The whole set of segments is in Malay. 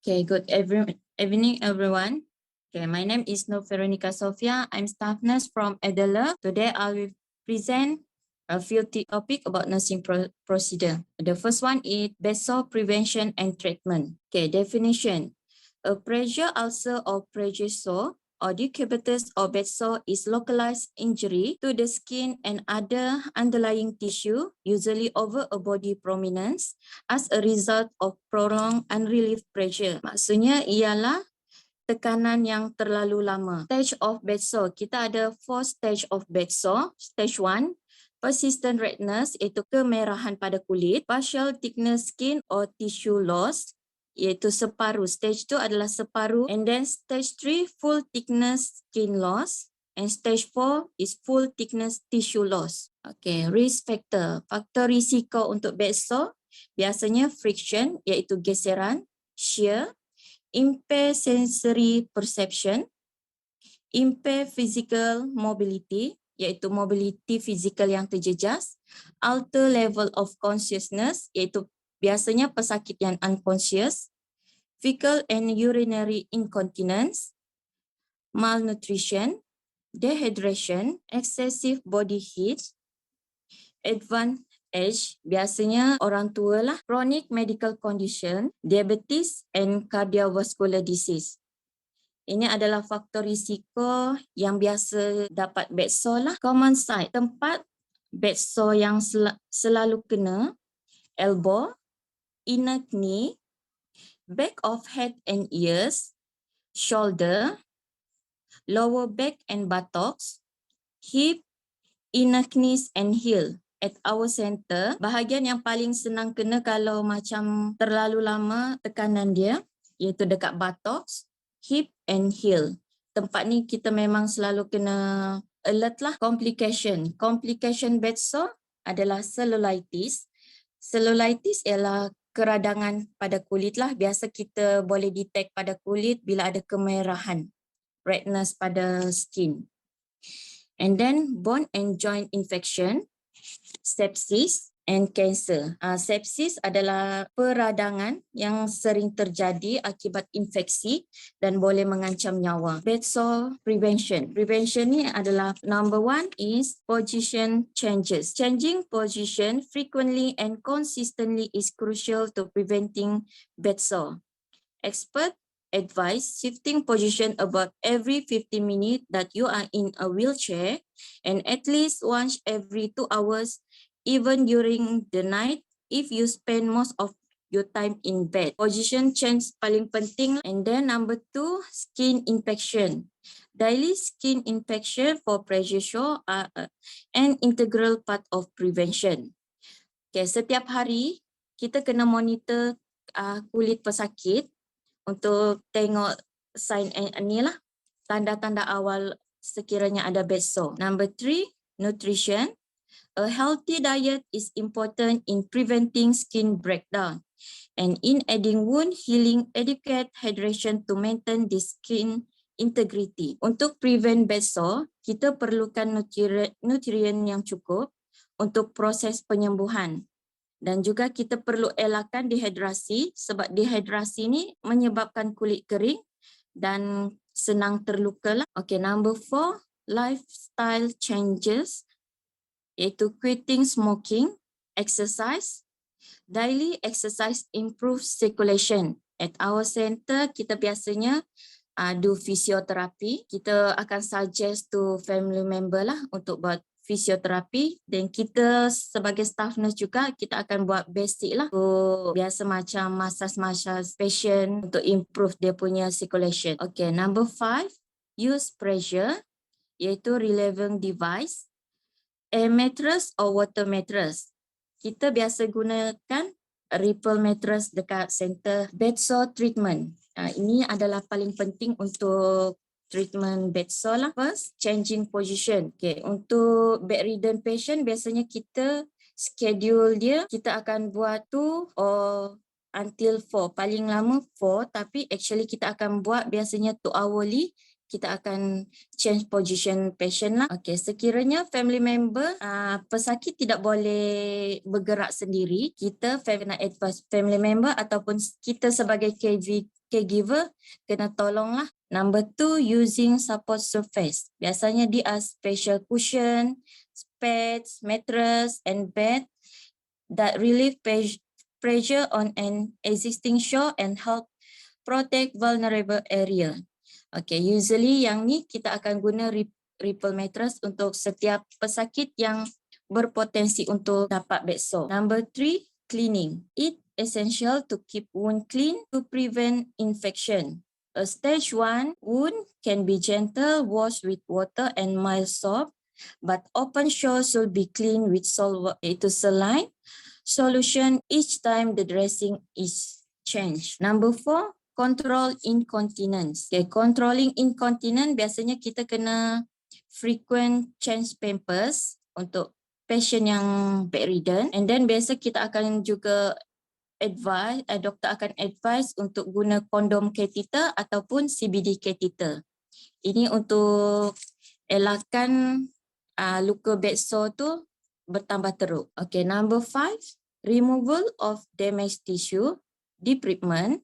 Okay, evening, everyone. Okay, my name is Nur Veronica Sofia. I'm staff nurse from Adela. Today, I will present a few topics about nursing procedure. The first one is BESO prevention and treatment. Okay, definition. A pressure ulcer or pressure sore or decubitus or bed sore is localized injury to the skin and other underlying tissue, usually over a body prominence, as a result of prolonged unrelieved pressure. Maksudnya ialah tekanan yang terlalu lama. Stage of bed sore, kita ada 4 stage of bed sore. Stage 1, persistent redness iaitu kemerahan pada kulit, partial thickness skin or tissue loss iaitu separuh. Stage 2 adalah separuh, and then stage 3 full thickness skin loss, and stage 4 is full thickness tissue loss. Okay, risk factor. Faktor risiko untuk bed sore biasanya friction iaitu geseran, shear, impair sensory perception, impair physical mobility iaitu mobility fizikal yang terjejas, alter level of consciousness iaitu biasanya pesakit yang unconscious, fecal and urinary incontinence, malnutrition, dehydration, excessive body heat, advanced age, biasanya orang tua lah, chronic medical condition, diabetes and cardiovascular disease. Ini adalah faktor risiko yang biasa dapat bed sore lah. Common site, tempat bed sore yang selalu kena, elbow, inner knee, back of head and ears, shoulder, lower back and buttocks, hip, inner knees and heel. At our center, bahagian yang paling senang kena kalau macam terlalu lama tekanan dia, iaitu dekat buttocks, hip and heel. Tempat ni kita memang selalu kena alert lah. Complication bed sore adalah cellulitis. Cellulitis ialah keradangan pada kulit lah. Biasa kita boleh detect pada kulit bila ada kemerahan, redness pada skin. And then bone and joint infection, sepsis and cancer. Sepsis adalah peradangan yang sering terjadi akibat infeksi dan boleh mengancam nyawa. Bed sore prevention. Prevention ni adalah number 1 is position changes. Changing position frequently and consistently is crucial to preventing bed sore. Expert advise shifting position about every 50 minutes that you are in a wheelchair and at least once every 2 hours, even during the night if you spend most of your time in bed. Position change paling penting. And then number 2, skin infection. Daily skin infection for pressure sore are an integral part of prevention. Okay, setiap hari kita kena monitor kulit pesakit untuk tengok sign ni lah, tanda-tanda awal sekiranya ada bed sore. Number 3, nutrition. A healthy diet is important in preventing skin breakdown and in aiding wound healing. Adequate hydration to maintain the skin integrity. Untuk prevent bed sore, kita perlukan nutrien yang cukup untuk proses penyembuhan. Dan juga kita perlu elakkan dehidrasi sebab dehidrasi ni menyebabkan kulit kering dan senang terluka lah. Okay, number 4, lifestyle changes iaitu quitting smoking, exercise. Daily exercise improve circulation. At our center, kita biasanya do fisioterapi. Kita akan suggest to family member lah untuk buat fisioterapi, dan kita sebagai staff nurse juga kita akan buat basic lah. So, biasa macam massage patient untuk improve dia punya circulation. Okay, number 5, use pressure iaitu relieving device, air mattress or water mattress. Kita biasa gunakan Ripple mattress dekat center. Bed sore treatment. Ini adalah paling penting untuk treatment bed sore lah. First, changing position. Okay, untuk bedridden patient biasanya kita schedule dia, kita akan buat 2 or until 4. Paling lama 4, tapi actually kita akan buat biasanya 2 hourly, kita akan change position patient lah. Okay, sekiranya family member, pesakit tidak boleh bergerak sendiri, kita kena advise family member ataupun kita sebagai caregiver kena tolonglah. Number 2, using support surface. Biasanya dia special cushion, pads, mattress and bed that relieve pressure on an existing shore and help protect vulnerable area. Okay, usually yang ni kita akan guna ripple mattress untuk setiap pesakit yang berpotensi untuk dapat bed sore. Number 3, cleaning. It essential to keep wound clean to prevent infection. A stage 1 wound can be gentle washed with water and mild soap, but open sore should be cleaned with salt, iaitu saline solution each time the dressing is changed. Number 4, control incontinence. Okay, controlling incontinence biasanya kita kena frequent change pampers untuk patient yang bedridden, and then biasa kita akan juga advise, doktor akan advise untuk guna kondom catheter ataupun CBD catheter. Ini untuk elakkan luka bed sore tu bertambah teruk. Okay, number 5, removal of damaged tissue, debridement.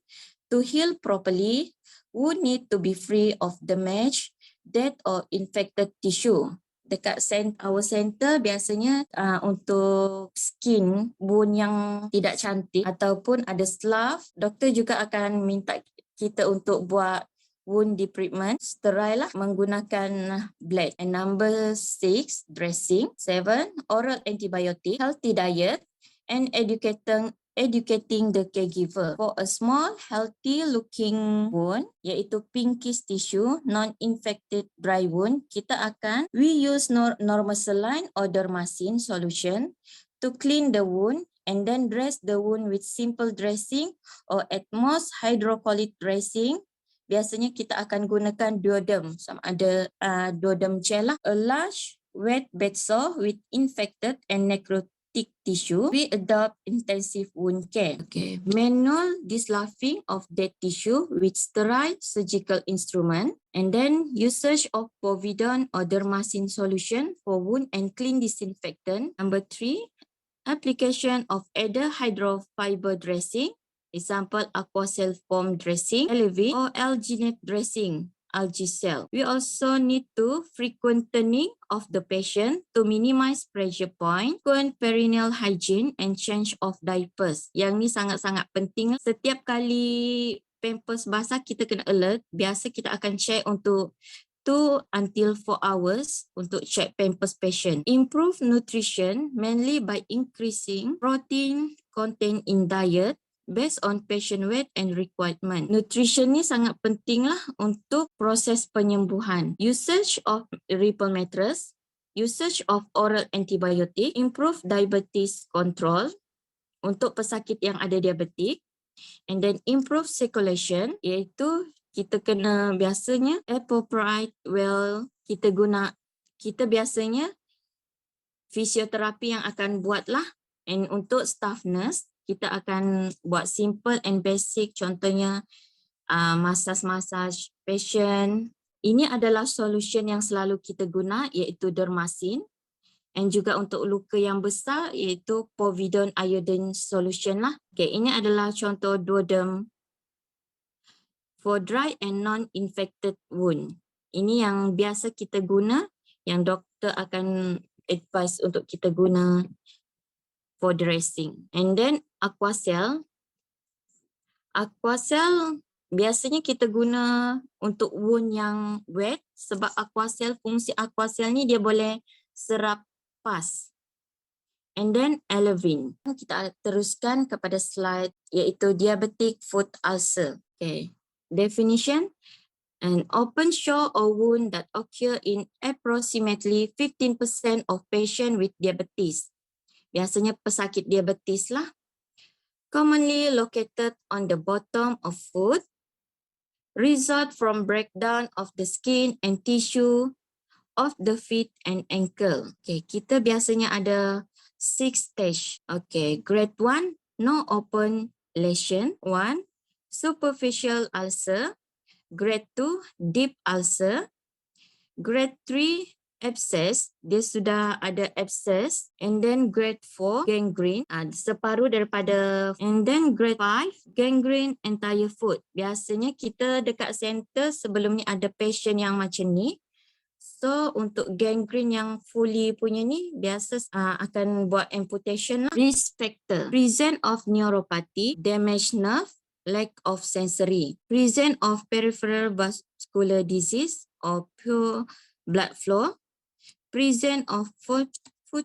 To heal properly, wound need to be free of damage, dead or infected tissue. Dekat our center biasanya untuk skin wound yang tidak cantik ataupun ada slough, doktor juga akan minta kita untuk buat wound debridement, sterile lah menggunakan blade. And number 6, dressing. 7, oral antibiotic, healthy diet and educating the caregiver. For a small, healthy looking wound, iaitu pinkish tissue, non-infected dry wound, we use normal saline or dermacin solution to clean the wound and then dress the wound with simple dressing or at most hydrocolloid dressing. Biasanya kita akan gunakan duoderm, sama ada duoderm gel lah. A large wet bed sore with infected and necrotic tissue, we adopt intensive wound care. Okay, manual disloughing of dead tissue with sterile surgical instrument, and then usage of povidone or dermacin solution for wound and clean disinfectant. Number 3, application of either hydrofiber dressing, example Aquacel foam dressing, Elevate, or alginate dressing, Algicel. We also need to frequent turning of the patient to minimize pressure point, frequent perineal hygiene and change of diapers. Yang ni sangat-sangat penting. Setiap kali pampers basah kita kena alert. Biasa kita akan check untuk 2 until 4 hours untuk check pampers patient. Improve nutrition mainly by increasing protein content in diet based on patient weight and requirement. Nutrition ni sangat penting lah untuk proses penyembuhan. Usage of ripple mattress, usage of oral antibiotic, improve diabetes control untuk pesakit yang ada diabetik, and then improve circulation, iaitu kita kena biasanya appropriate well, kita biasanya fisioterapi yang akan buat lah, and untuk staff nurse kita akan buat simple and basic, contohnya massage patient. Ini adalah solution yang selalu kita guna, iaitu dermacin, and juga untuk luka yang besar iaitu povidone iodine solution lah. Okay, ini adalah contoh duoderm for dry and non-infected wound. Ini yang biasa kita guna, yang doktor akan advise untuk kita guna for dressing. And then Aquacel. Aquacel biasanya kita guna untuk wound yang wet, sebab fungsi Aquacel ni dia boleh serap pas. And then Elevine. Kita teruskan kepada slide iaitu diabetic foot ulcer. Okay. Definition: an open sore or wound that occur in approximately 15% of patient with diabetes. Biasanya pesakit diabetes lah. Commonly located on the bottom of foot. Result from breakdown of the skin and tissue of the feet and ankle. Okay, kita biasanya ada 6 stage. Okay, grade 1, no open lesion. 1, superficial ulcer. Grade 2, deep ulcer. Grade 3, abscess, dia sudah ada abscess. And then grade 4, gangrene, separuh daripada. And then grade 5, gangrene entire foot. Biasanya kita dekat center sebelum ni ada patient yang macam ni. So untuk gangrene yang fully punya ni biasa akan buat amputation lah. Risk factor, present of neuropathy, damaged nerve, lack of sensory, present of peripheral vascular disease or poor blood flow, present of foot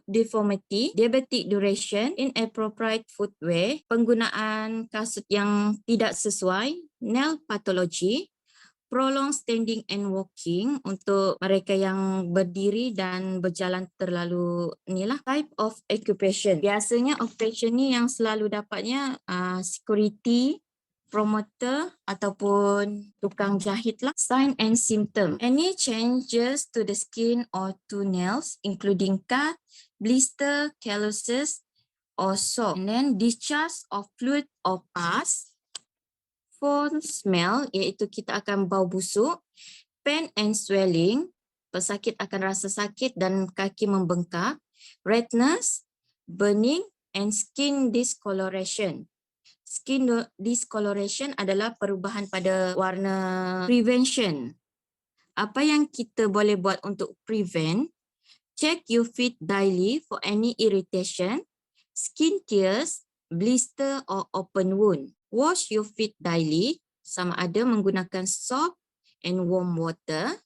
deformity, diabetic duration, inappropriate footwear, penggunaan kasut yang tidak sesuai, nail pathology, prolonged standing and walking untuk mereka yang berdiri dan berjalan terlalu inilah. Type of occupation. Biasanya occupation ni yang selalu dapatnya security, promoter ataupun tukang jahit lah. Sign and symptom. Any changes to the skin or toenails including cut, blister, calluses or sore. And then discharge of fluid or pus. Foul smell, iaitu kita akan bau busuk. Pain and swelling, pesakit akan rasa sakit dan kaki membengkak. Redness, burning and skin discoloration. Skin discoloration adalah perubahan pada warna. Prevention. Apa yang kita boleh buat untuk prevent? Check your feet daily for any irritation, skin tears, blister or open wound. Wash your feet daily, sama ada menggunakan soap and warm water.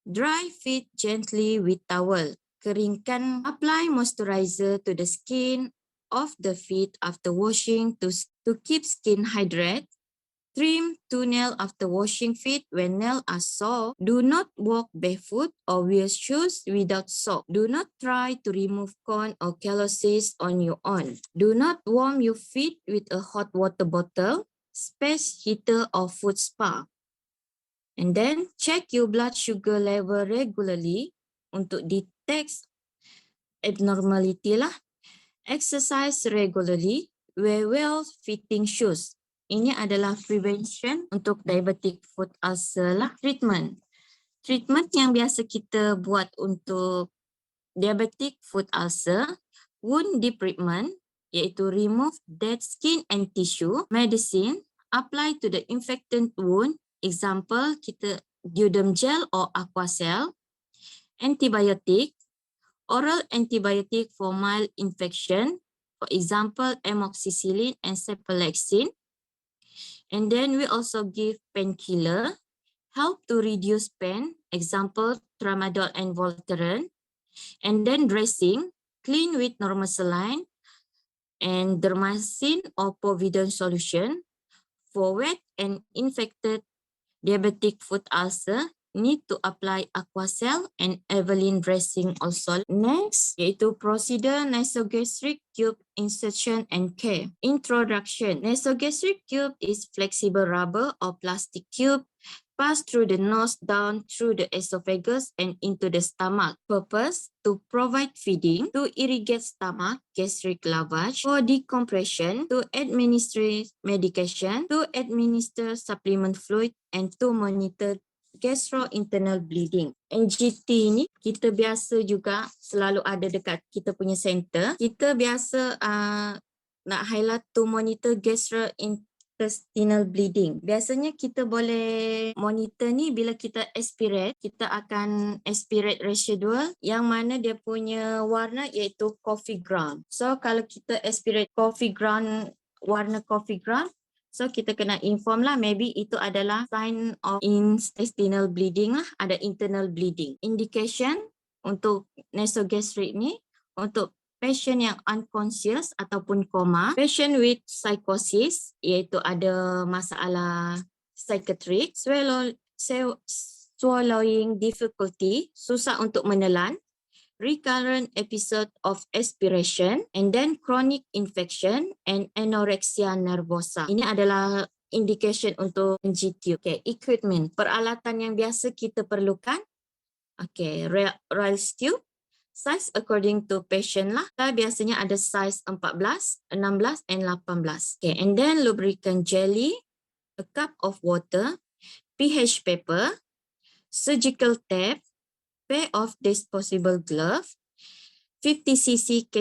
Dry feet gently with towel. Keringkan. Apply moisturizer to the skin of the feet after washing to keep skin hydrated. Trim toenail after washing feet when nails are sore. Do not walk barefoot or wear shoes without socks. Do not try to remove corn or calluses on your own. Do not warm your feet with a hot water bottle, space heater or foot spa. And then check your blood sugar level regularly untuk detect abnormality lah. Exercise regularly. Wear well-fitting shoes. Ini adalah prevention untuk diabetic foot ulcer lah. Treatment. Treatment yang biasa kita buat untuk diabetic foot ulcer, wound debridement, iaitu remove dead skin and tissue. Medicine, apply to the infected wound. Example, kita Duoderm gel or Aquacel. Antibiotic, oral antibiotic for mild infection. For example, amoxicillin and cephalexin. And then we also give painkiller, help to reduce pain, example, tramadol and Voltaren. And then dressing, clean with normal saline and dermazine or povidone solution. For wet and infected diabetic foot ulcer, need to apply Aquacel and Evelyn dressing also. Next, iaitu procedure nasogastric tube insertion and care. Introduction. Nasogastric tube is flexible rubber or plastic tube pass through the nose down through the esophagus and into the stomach. Purpose, to provide feeding, to irrigate stomach, gastric lavage, for decompression, to administer medication, to administer supplement fluid, and to monitor gastrointestinal bleeding. NGT ni kita biasa juga selalu ada dekat kita punya center. Kita biasa nak highlight to monitor gastrointestinal bleeding. Biasanya kita boleh monitor ni bila kita aspirate. Kita akan aspirate residual yang mana dia punya warna iaitu coffee ground. So kalau kita aspirate coffee ground, warna coffee ground, so kita kena inform lah, maybe itu adalah sign of intestinal bleeding lah, ada internal bleeding. Indication untuk nasogastric ni untuk patient yang unconscious ataupun koma, patient with psychosis iaitu ada masalah psychiatric, swallowing difficulty, susah untuk menelan, recurrent episode of aspiration, and then chronic infection and anorexia nervosa. Ini adalah indication untuk NGT. Okay, equipment, peralatan yang biasa kita perlukan. Okay, Ryle's tube, size according to patient lah. Kita biasanya ada size 14, 16 and 18. Okay, and then lubricant jelly, a cup of water, pH paper, surgical tape, pair of disposable glove, 50 cc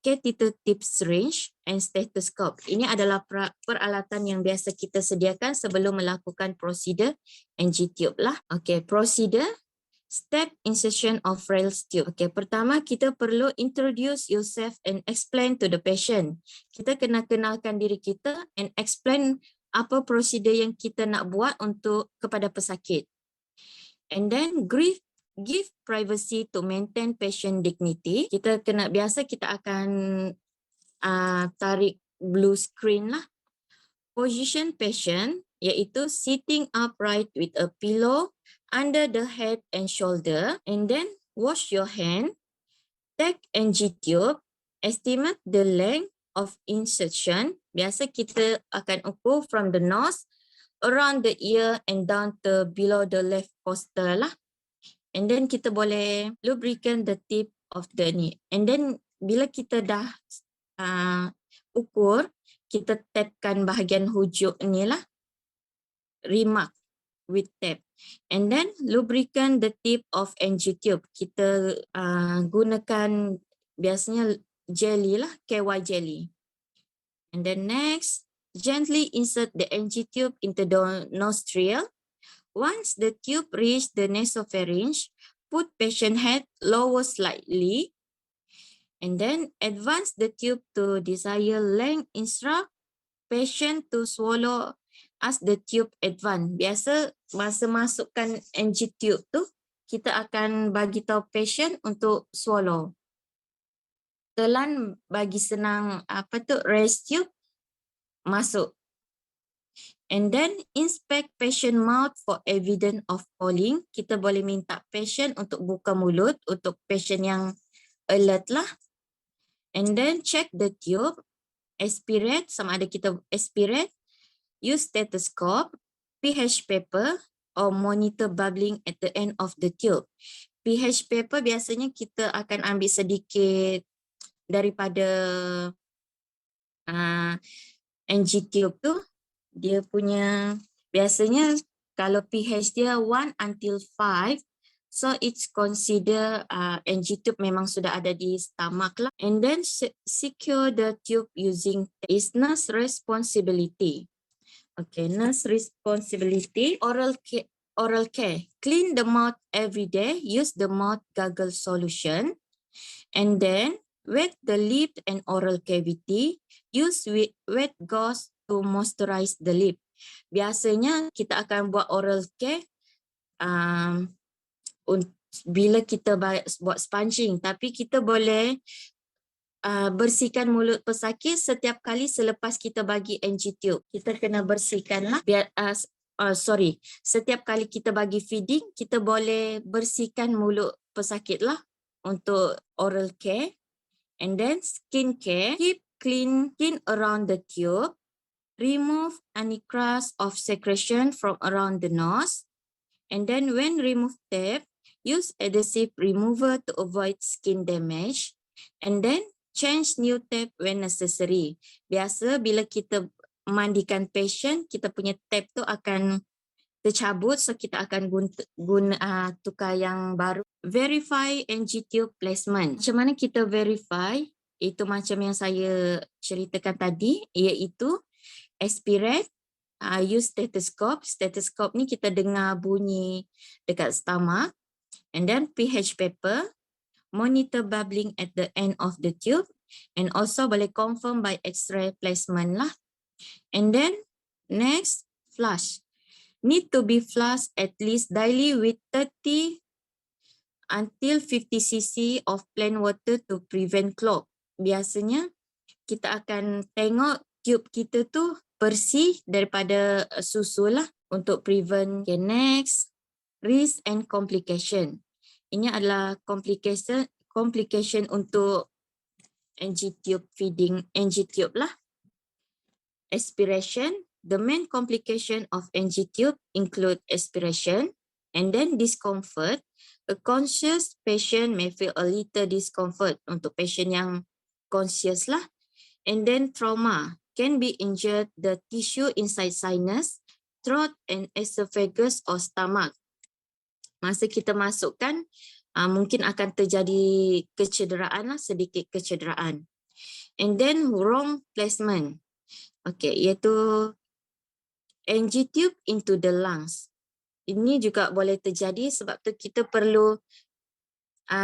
catheter tip syringe and stethoscope. Ini adalah peralatan yang biasa kita sediakan sebelum melakukan prosedur NG tube lah. Okay, prosedur step insertion of Rayleigh tube. Okay, pertama kita perlu introduce yourself and explain to the patient. Kita kena kenalkan diri kita and explain apa prosedur yang kita nak buat untuk kepada pesakit. And then give privacy to maintain patient dignity. Kita akan tarik blue screen lah. Position patient iaitu sitting upright with a pillow under the head and shoulder, and then wash your hand. Take NG tube, estimate the length of insertion. Biasa kita akan ukur from the nose, around the ear and down to below the left costa lah. And then kita boleh lubricate the tip of the knee. And then bila kita dah ukur, kita tapkan bahagian hujung ni lah, remark with tape. And then lubricate the tip of NG tube. Kita gunakan biasanya jelly lah, KY jelly. And then next, gently insert the NG tube into the nostril. Once the tube reaches the nasopharynx, put patient head lower slightly, and then advance the tube to desired length. Instruct patient to swallow as the tube advance. Biasa masa masukkan NG tube tu, kita akan bagi tahu patient untuk swallow. Telan bagi senang raise tube masuk. And then inspect patient mouth for evidence of falling. Kita boleh minta patient untuk buka mulut untuk patient yang alert lah. And then check the tube, aspirate, sama ada kita aspirate, use stethoscope, pH paper or monitor bubbling at the end of the tube. pH paper biasanya kita akan ambil sedikit daripada NG tube tu. Dia punya biasanya kalau pH dia 1 until 5, so it's consider NG tube memang sudah ada di stomach lah. And then secure the tube using is nurse responsibility. Okay, nurse responsibility. Oral care. Clean the mouth every day. Use the mouth gargle solution. And then wet the lip and oral cavity. Use wet gauze to moisturize the lip. Biasanya kita akan buat oral care bila kita buat sponging, tapi kita boleh bersihkan mulut pesakit setiap kali selepas kita bagi NG tube. Kita kena bersihkan lah. Setiap kali kita bagi feeding, kita boleh bersihkan mulut pesakit lah untuk oral care. And then skin care, keep clean skin around the tube. Remove any crust of secretion from around the nose. And then when remove tape, use adhesive remover to avoid skin damage. And then change new tape when necessary. Biasa bila kita mandikan patient, kita punya tape tu akan tercabut, so kita akan tukar yang baru. Verify NG tube placement. Macam mana kita verify? Itu macam yang saya ceritakan tadi, iaitu aspirate, use stethoscope. Stethoscope ni kita dengar bunyi dekat stomach. And then pH paper, monitor bubbling at the end of the tube, and also boleh confirm by X-ray placement lah. And then next, flush. Need to be flushed at least daily with 30 until 50 cc of plain water to prevent clog. Biasanya kita akan tengok tube kita tu bersih daripada susu lah untuk prevent. Okay, next, risk and complication. Ini adalah complication untuk NG tube feeding, NG tube lah. Aspiration. The main complication of NG tube include aspiration and then discomfort. A conscious patient may feel a little discomfort untuk patient yang conscious lah. And then trauma. Can be injured the tissue inside sinus throat and esophagus or stomach. Masa kita masukkan, mungkin akan terjadi kecederaan lah, sedikit kecederaan. And then wrong placement. Okay, iaitu NG tube into the lungs. Ini juga boleh terjadi sebab tu kita perlu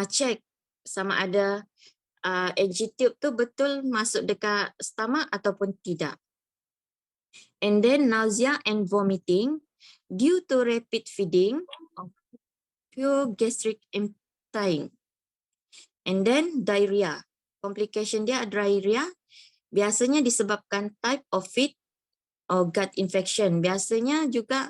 check sama ada NG tube tu betul masuk dekat stomach ataupun tidak. And then nausea and vomiting due to rapid feeding of pure gastric emptying. And then diarrhea. Complication dia diarrhea biasanya disebabkan type of feed or gut infection. Biasanya juga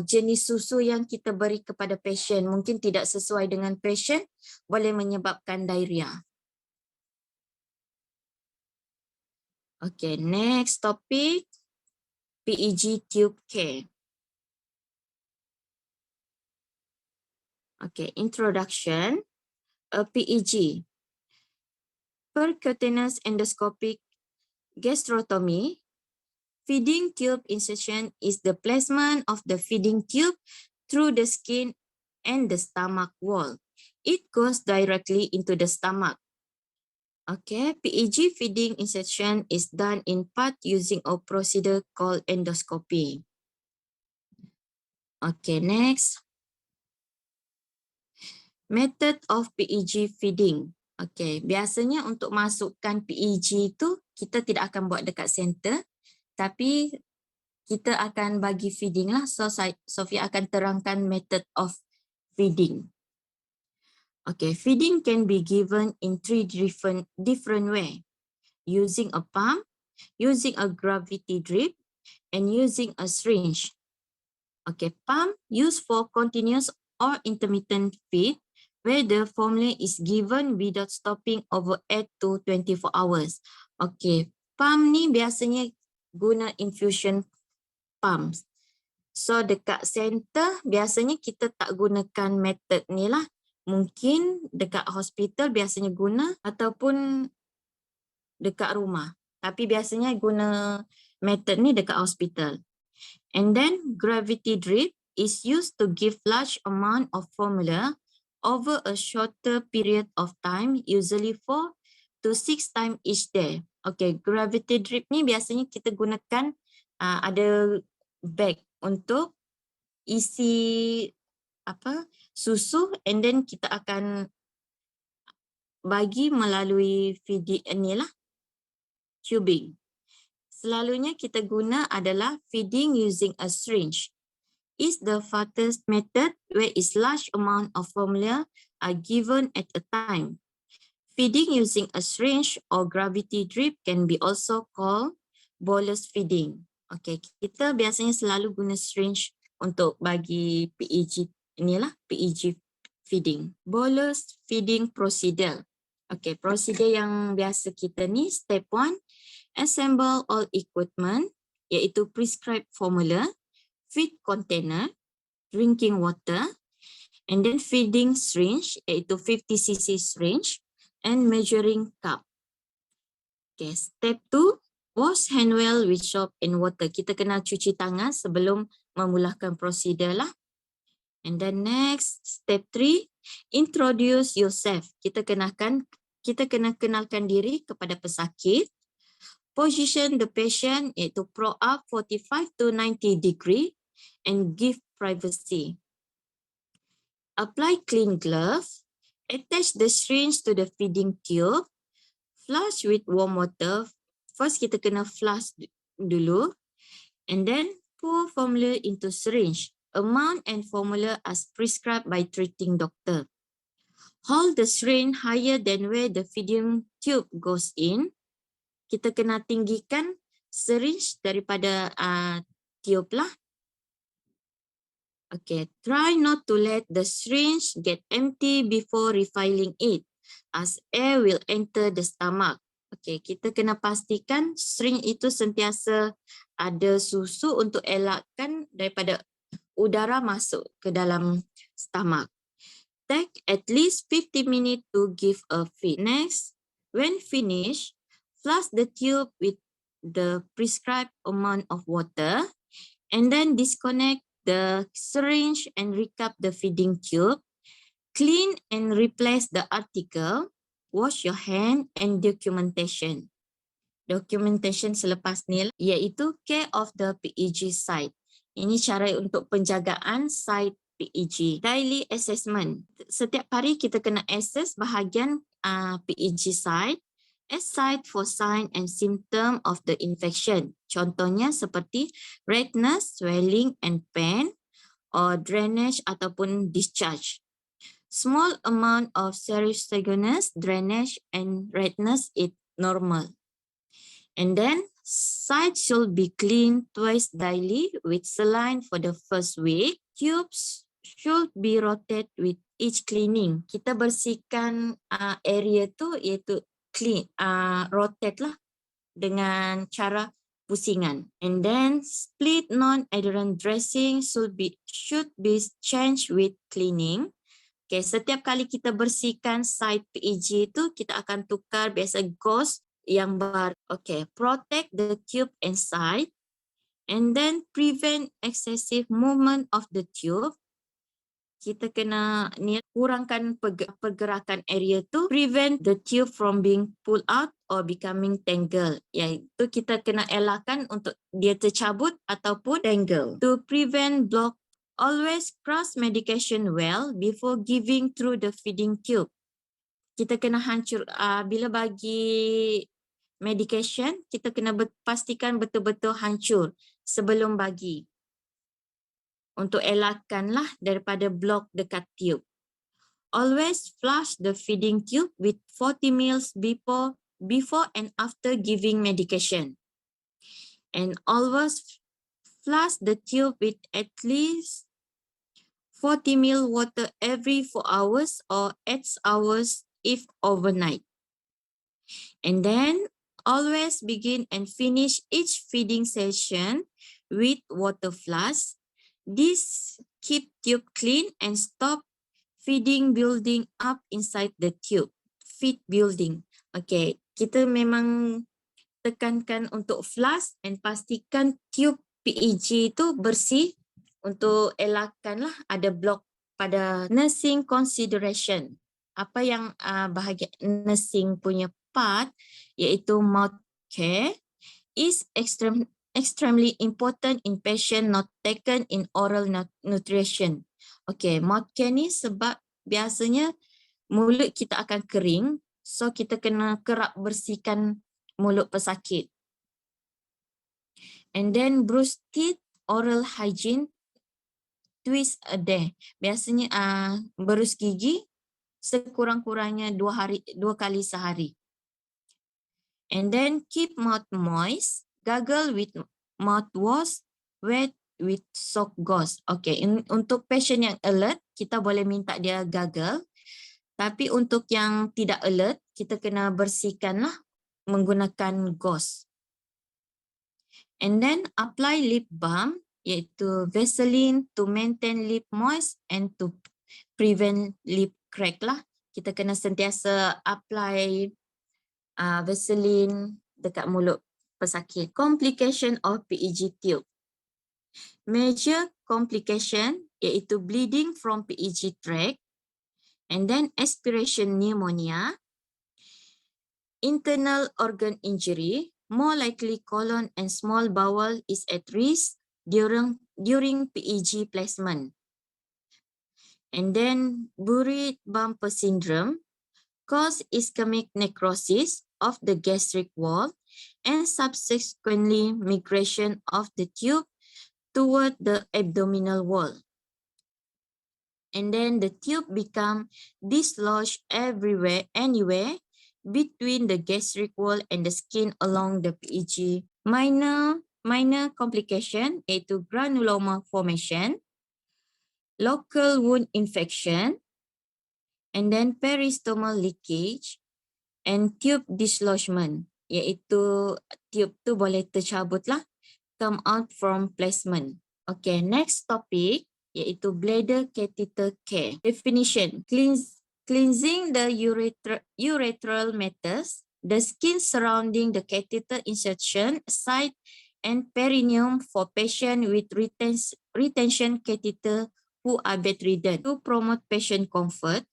jenis susu yang kita beri kepada pasien mungkin tidak sesuai dengan pasien, boleh menyebabkan diarrhea. Okay, next topic, PEG tube care. Okay, introduction. A PEG, percutaneous endoscopic gastrostomy. Feeding tube insertion is the placement of the feeding tube through the skin and the stomach wall. It goes directly into the stomach. Okay, PEG feeding insertion is done in part using a procedure called endoscopy. Okay, next. Method of PEG feeding. Okay, biasanya untuk masukkan PEG itu kita tidak akan buat dekat center, tapi kita akan bagi feeding lah. So Sofia akan terangkan method of feeding. Okay, feeding can be given in 3 different way. Using a pump, using a gravity drip, and using a syringe. Okay, pump used for continuous or intermittent feed, where the formula is given without stopping over 8 to 24 hours. Okay, pump ni biasanya guna infusion pumps. So dekat center biasanya kita tak gunakan method ni lah. Mungkin dekat hospital biasanya guna ataupun dekat rumah. Tapi biasanya guna method ni dekat hospital. And then gravity drip is used to give large amount of formula over a shorter period of time, usually 4 to 6 times each day. Okay, gravity drip ni biasanya kita gunakan ada bag untuk isi susu, and then kita akan bagi melalui feeding ni lah, tubing. Selalunya kita guna adalah feeding using a syringe. Is the fastest method where is large amount of formula are given at a time. Feeding using a syringe or gravity drip can be also called bolus feeding. Okay, kita biasanya selalu guna syringe untuk bagi PEG inilah, PEG feeding. Bolus feeding procedure. Okay, prosedur yang biasa kita ni, step 1, assemble all equipment, iaitu prescribed formula, feed container, drinking water, and then feeding syringe, iaitu 50 cc syringe, and measuring cup. Okay, step 2, wash hand well with soap and water. Kita kena cuci tangan sebelum memulakan prosedur lah. And then next, step 3, introduce yourself. Kita kena kenalkan diri kepada pesakit. Position the patient, iaitu pro up 45 to 90 degree and give privacy. Apply clean gloves. Attach the syringe to the feeding tube. Flush with warm water. First kita kena flush dulu. And then pour formula into syringe. Amount and formula as prescribed by treating doctor. Hold the syringe higher than where the feeding tube goes in. Kita kena tinggikan syringe daripada tube lah. Okay, try not to let the syringe get empty before refilling it, as air will enter the stomach. Okay, kita kena pastikan syringe itu sentiasa ada susu untuk elakkan daripada udara masuk ke dalam stomach. Take at least 50 minutes to give a feed. Next, when finished, flush the tube with the prescribed amount of water And then disconnect the syringe and recap the feeding tube. Clean and replace the article. Wash your hand and documentation. Documentation selepas ni iaitu care of the PEG site. Ini cara untuk penjagaan site PEG. Daily assessment. Setiap hari kita kena assess bahagian PEG site. Site for sign and symptom of the infection. Contohnya seperti redness, swelling and pain, or drainage ataupun discharge. Small amount of serous drainage and redness is normal. And then site should be cleaned twice daily with saline for the first week. Tubes should be rotated with each cleaning. Kita bersihkan area tu iaitu clean, rotate lah dengan cara pusingan. And then split non-adherent dressing should be changed with cleaning. Okay, setiap kali kita bersihkan site PEG tu kita akan tukar biasa gauze yang baru. Okay, protect the tube and site, and then prevent excessive movement of the tube. Kita kena kurangkan pergerakan area tu, prevent the tube from being pulled out or becoming tangled. Iaitu kita kena elakkan untuk dia tercabut ataupun tangle. To prevent block, always cross medication well before giving through the feeding tube. Kita kena hancur bila bagi medication, kita kena pastikan betul-betul hancur sebelum bagi. Untuk elakkanlah daripada blok dekat tube. Always flush the feeding tube with 40 ml before and after giving medication. And always flush the tube with at least 40 ml water every 4 hours or 8 hours if overnight. And then always begin and finish each feeding session with water flush. This keep tube clean and stop feeding building up inside the tube. Feed building. Okay, kita memang tekankan untuk flush and pastikan tube PEG itu bersih untuk elakkanlah ada blok pada nursing consideration. Apa yang bahagian nursing punya part iaitu mouth care is extremely important in patient not taken in oral nutrition. Okay, mouth care ni sebab biasanya mulut kita akan kering, so kita kena kerap bersihkan mulut pesakit. And then brush teeth, oral hygiene, twice a day. Biasanya berus gigi sekurang-kurangnya 2 kali sehari. And then keep mouth moist, gargle with mouthwash, wet with soap gauze. Okay, untuk patient yang alert, kita boleh minta dia gargle. Tapi untuk yang tidak alert, kita kena bersihkanlah menggunakan gauze. And then apply lip balm, iaitu Vaseline to maintain lip moist and to prevent lip crack lah. Kita kena sentiasa apply Vaseline dekat mulut pesakit. Complication of PEG tube. Major complication iaitu bleeding from PEG tract, and then aspiration pneumonia, internal organ injury, more likely colon and small bowel is at risk during PEG placement. And then buried bumper syndrome cause ischemic necrosis of the gastric wall and subsequently migration of the tube toward the abdominal wall. And then the tube become dislodged anywhere between the gastric wall and the skin along the PEG. Minor complication iaitu granuloma formation, local wound infection, and then peristomal leakage, and tube dislodgement, iaitu tube tu boleh tercabut lah, come out from placement. Okay, next topic iaitu bladder catheter care. Definition: cleansing the urethral matters, the skin surrounding the catheter insertion site and perineum for patient with retention catheter who are bedridden to promote patient comfort,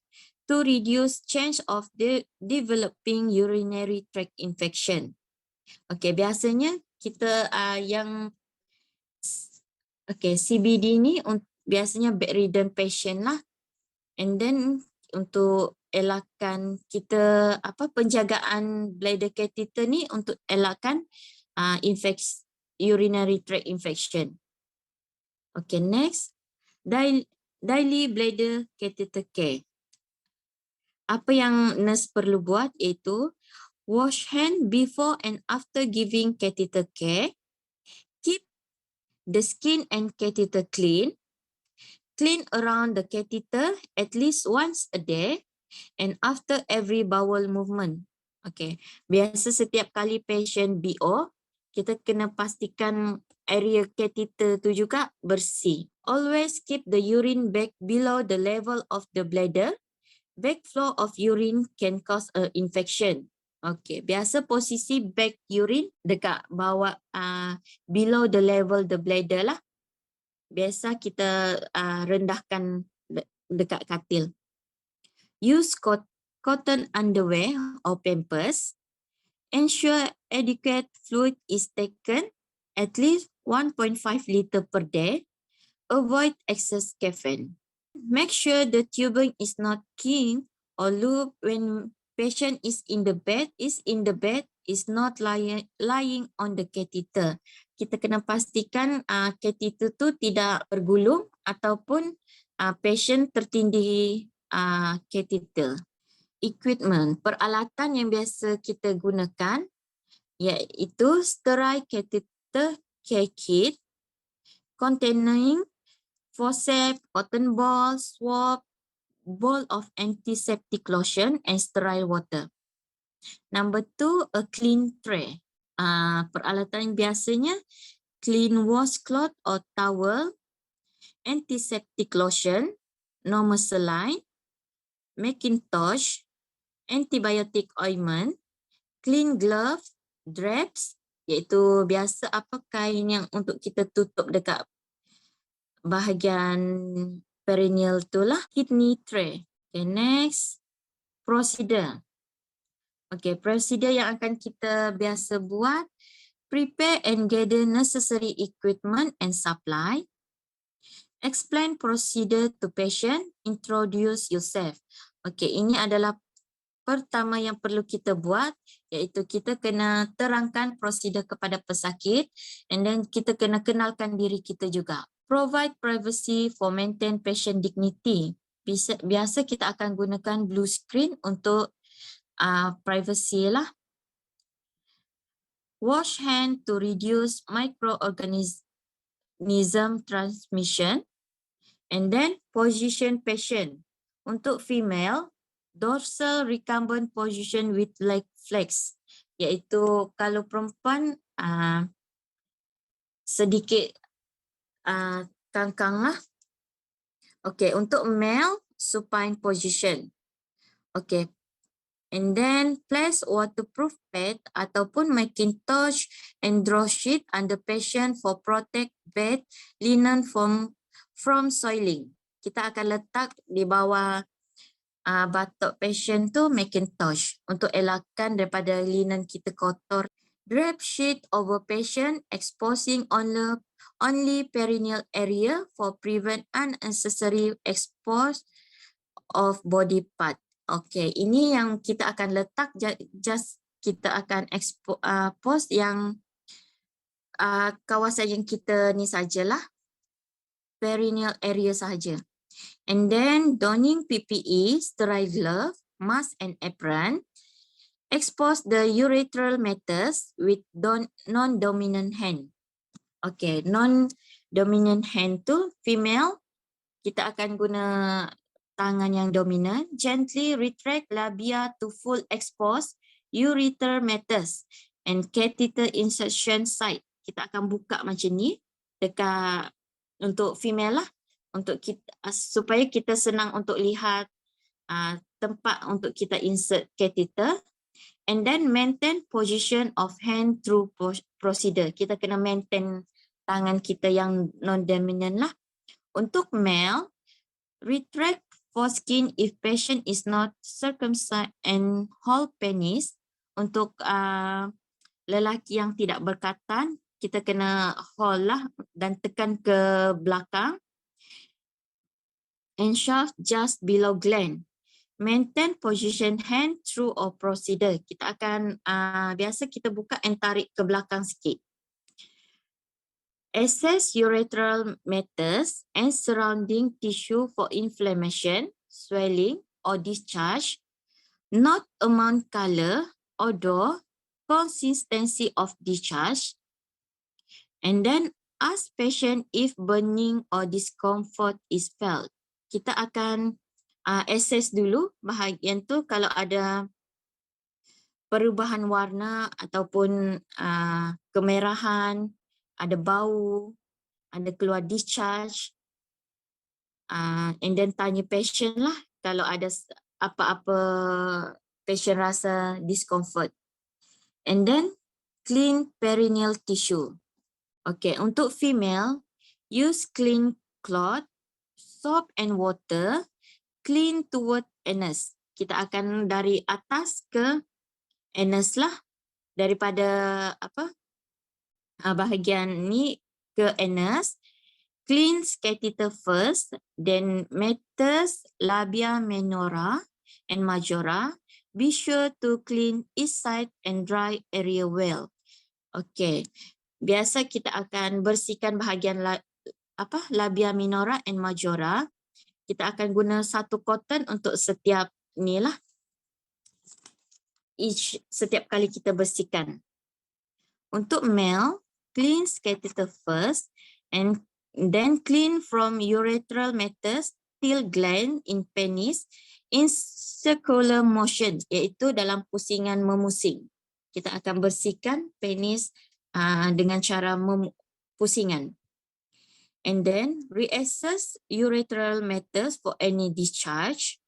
to reduce chance of the developing urinary tract infection. Okay, biasanya kita CBD ni biasanya bedridden patient lah. And then untuk elakkan kita penjagaan bladder catheter ni untuk elakkan urinary tract infection. Okay, next, daily bladder catheter care. Apa yang nurse perlu buat iaitu wash hand before and after giving catheter care, keep the skin and catheter clean, clean around the catheter at least once a day and after every bowel movement. Okay, biasa setiap kali patient BO, kita kena pastikan area catheter tu juga bersih. Always keep the urine bag below the level of the bladder. Backflow of urine can cause an infection. Okay, biasa posisi bag urine dekat bawah, below the level the bladder lah. Biasa kita rendahkan dekat katil. Use cotton underwear or pampers. Ensure adequate fluid is taken, at least 1.5 liter per day. Avoid excess caffeine. Make sure the tubing is not kink or loop when patient is in the bed, is not lying on the catheter. Kita kena pastikan catheter tu tidak bergulung ataupun patient tertindih catheter. Equipment, peralatan yang biasa kita gunakan iaitu sterile catheter care kit containing forceps, cotton ball, swab, bowl of antiseptic lotion and sterile water. Number 2, a clean tray. Peralatan biasanya clean washcloth or towel, antiseptic lotion, normal saline, Macintosh, antibiotic ointment, clean glove, drapes, iaitu biasa kain yang untuk kita tutup dekat bahagian perineal tu lah, kidney tray. Okay, next, procedure. Okay, procedure yang akan kita biasa buat, prepare and gather necessary equipment and supply. Explain procedure to patient, introduce yourself. Okay, ini adalah pertama yang perlu kita buat, iaitu kita kena terangkan prosedur kepada pesakit and then kita kena kenalkan diri kita juga. Provide privacy for maintain patient dignity. Biasa kita akan gunakan blue screen untuk privacy lah. Wash hand to reduce microorganism transmission. And then position patient. Untuk female, dorsal recumbent position with leg flex. Iaitu kalau perempuan sedikit kangkang lah. Okay, untuk male, supine position. Okay, and then place waterproof pad ataupun Macintosh and draw sheet under patient for protect bed linen from soiling. Kita akan letak di bawah batok patient tu Macintosh untuk elakkan daripada linen kita kotor. Drape sheet over patient exposing only perineal area for prevent unnecessary expose of body part. Okay, ini yang kita akan letak, just kita akan post yang kawasan yang kita ni sajalah, perineal area sahaja. And then donning PPE, sterile glove, mask and apron. Expose the urethral matters with non-dominant hand. Okay, non-dominant hand tu female, kita akan guna tangan yang dominan. Gently retract labia to full expose urethral matters and catheter insertion site. Kita akan buka macam ni dekat untuk female lah, untuk kita supaya kita senang untuk lihat tempat untuk kita insert catheter. And then maintain position of hand through procedure. Kita kena maintain tangan kita yang non-dominant lah. Untuk male, retract foreskin if patient is not circumcised and hold penis. Untuk lelaki yang tidak berkatan, kita kena hold lah dan tekan ke belakang. And shaft just below gland. Maintain position hand through or procedure. Kita akan biasa kita buka and tarik ke belakang sikit. Assess urethral matters and surrounding tissue for inflammation, swelling or discharge. Note amount, color, odor, consistency of discharge. And then ask patient if burning or discomfort is felt. Kita akan assess dulu bahagian tu kalau ada perubahan warna ataupun kemerahan, ada bau, ada keluar discharge, and then tanya patient lah kalau ada apa-apa patient rasa discomfort. And then clean perineal tissue. Okay, untuk female, use clean cloth, soap and water, clean toward anus. Kita akan dari atas ke anus lah, daripada bahagian ni ke anus. Cleanse catheter first, then meatus, labia minora and majora. Be sure to clean each side and dry area well. Okay, biasa kita akan bersihkan bahagian labia minora and majora. Kita akan guna satu cotton untuk setiap ni lah. Setiap kali kita bersihkan. Untuk male, cleanse catheter first and then clean from urethral matters till gland in penis in circular motion, iaitu dalam pusingan memusing. Kita akan bersihkan penis dengan cara pusingan. And then reassess urethral matters for any discharge.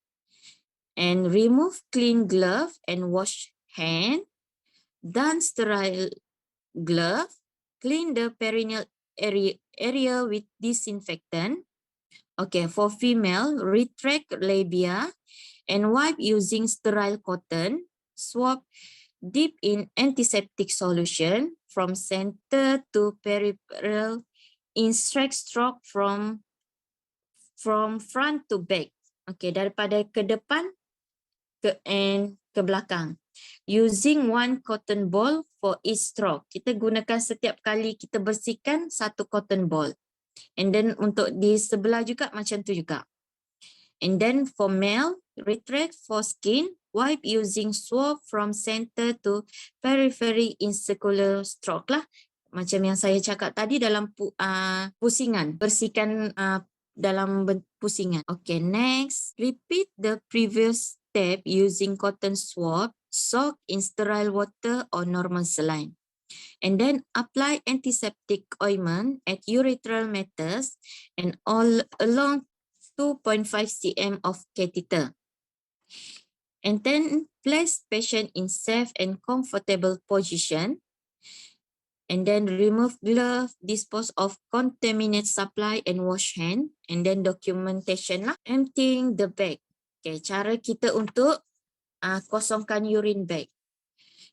And remove clean glove and wash hand. Done sterile glove. Clean the perineal area with disinfectant. Okay, for female, retract labia and wipe using sterile cotton. Swab deep in antiseptic solution from center to peripheral. Instruct stroke from front to back. Okay, daripada ke depan ke belakang. Using one cotton ball for each stroke. Kita gunakan setiap kali kita bersihkan satu cotton ball. And then untuk di sebelah juga macam tu juga. And then for male, retract foreskin, wipe using swab from center to periphery in circular stroke lah. Macam yang saya cakap tadi dalam pusingan, bersihkan dalam pusingan. Okay, next, repeat the previous step using cotton swab, soak in sterile water or normal saline. And then apply antiseptic ointment at urethral matters and all along 2.5 cm of catheter. And then place patient in safe and comfortable position. And then remove glove, dispose of contaminate supply and wash hand. And then documentation lah. Emptying the bag. Okay, cara kita untuk kosongkan urine bag.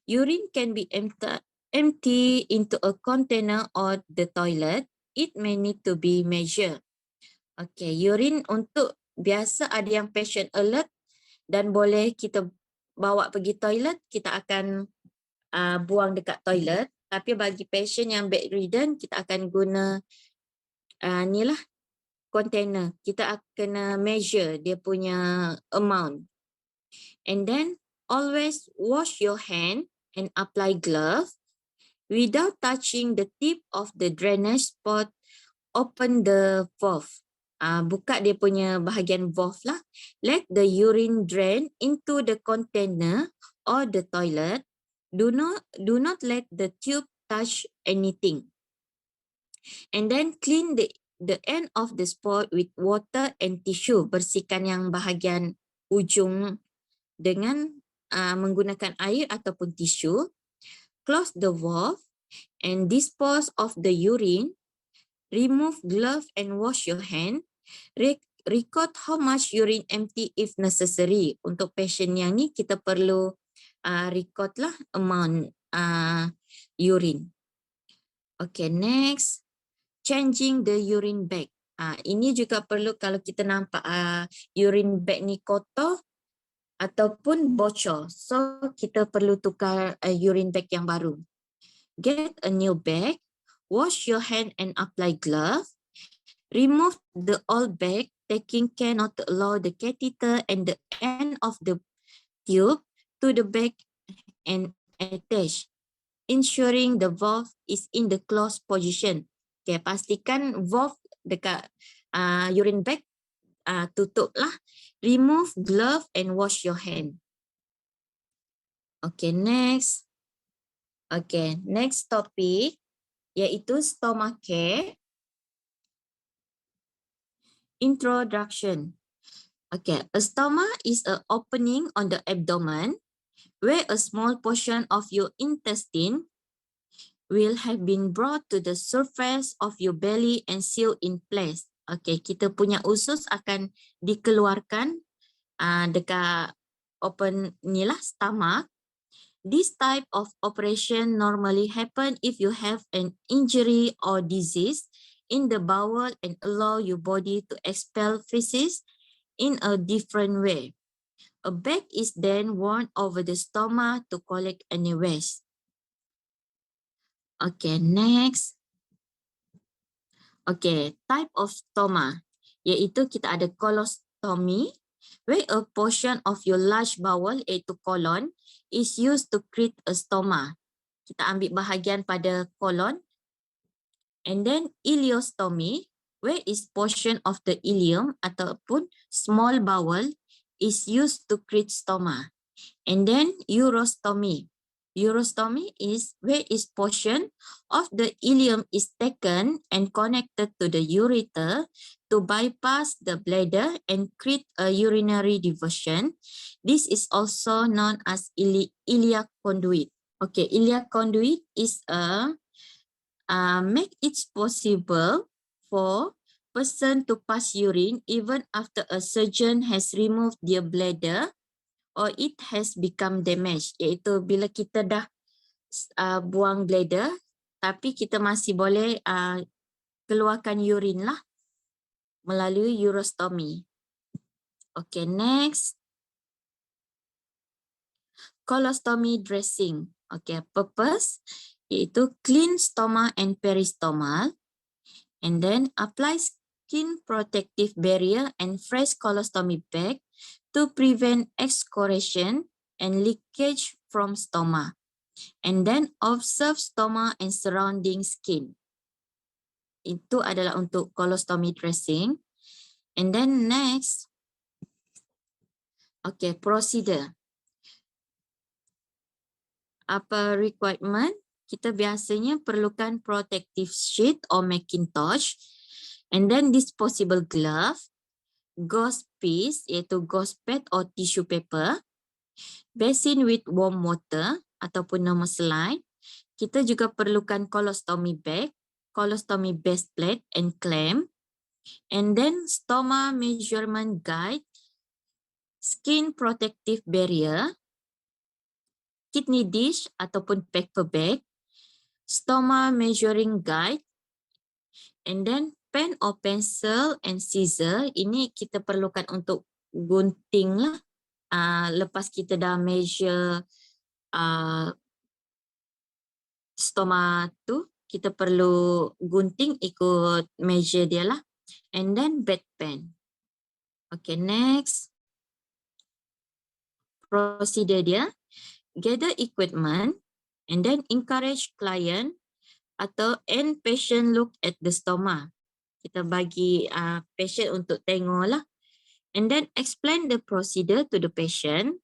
Urine can be empty into a container or the toilet. It may need to be measured. Okay, urine untuk biasa ada yang patient alert dan boleh kita bawa pergi toilet, kita akan buang dekat toilet. Tapi bagi patient yang bedridden, kita akan guna ni lah container. Kita akan measure dia punya amount. And then always wash your hand and apply glove. Without touching the tip of the drainage spot, open the valve. Buka dia punya bahagian valve lah. Let the urine drain into the container or the toilet. Do not let the tube touch anything. And then clean the end of the spot with water and tissue. Bersihkan yang bahagian ujung dengan menggunakan air ataupun tisu, close the valve and dispose of the urine, remove glove and wash your hand, record how much urine empty if necessary. Untuk patient yang ni kita perlu record lah amount urine. Okay, next. Changing the urine bag. Ini juga perlu kalau kita nampak urine bag ni kotor ataupun bocor. So, kita perlu tukar urine bag yang baru. Get a new bag. Wash your hand and apply glove. Remove the old bag, taking care not to allow the catheter and the end of the tube to the bag and attach, ensuring the valve is in the closed position. Okay, pastikan valve dekat urine bag tutup lah. Remove glove and wash your hand. Okay, next. Okay, next topic iaitu stomach care. Introduction. Okay, a stoma is an opening on the abdomen where a small portion of your intestine will have been brought to the surface of your belly and sealed in place. Okay, kita punya usus akan dikeluarkan dekat open ni lah, stomach. This type of operation normally happen if you have an injury or disease in the bowel and allow your body to expel feces in a different way. A bag is then worn over the stoma to collect any waste. Okay, next. Okay, type of stoma. Iaitu kita ada colostomy, where a portion of your large bowel, iaitu colon, is used to create a stoma. Kita ambil bahagian pada colon. And then ileostomy, where is portion of the ileum ataupun small bowel is used to create stoma. And then urostomy. Urostomy is where is portion of the ileum is taken and connected to the ureter to bypass the bladder and create a urinary diversion. This is also known as iliac conduit. Okay, iliac conduit is make it possible for person to pass urine even after a surgeon has removed their bladder or it has become damaged, iaitu bila kita dah buang bladder tapi kita masih boleh keluarkan urine lah melalui urostomy. Okay, next. Colostomy dressing. Okay, purpose iaitu clean stoma and peristomal, and then apply skin protective barrier and fresh colostomy bag to prevent excoriation and leakage from stoma. And then observe stoma and surrounding skin. Itu adalah untuk colostomy dressing. And then next. Okay, procedure. Apa requirement? Kita biasanya perlukan protective sheet or Macintosh. And then disposable glove. Gauze piece iaitu gauze pad or tissue paper, basin with warm water ataupun normal saline. Kita juga perlukan colostomy bag, colostomy base plate and clamp, and then stoma measurement guide, skin protective barrier, kidney dish ataupun paper bag, stoma measuring guide, and then pen or pencil and scissor. Ini kita perlukan untuk gunting lah. Lepas kita dah measure stoma tu, kita perlu gunting ikut measure dia lah. And then bedpan. Okay, next. Procedure dia. Gather equipment and then encourage client atau and patient look at the stoma. Kita bagi patient untuk tengok lah. And then explain the procedure to the patient.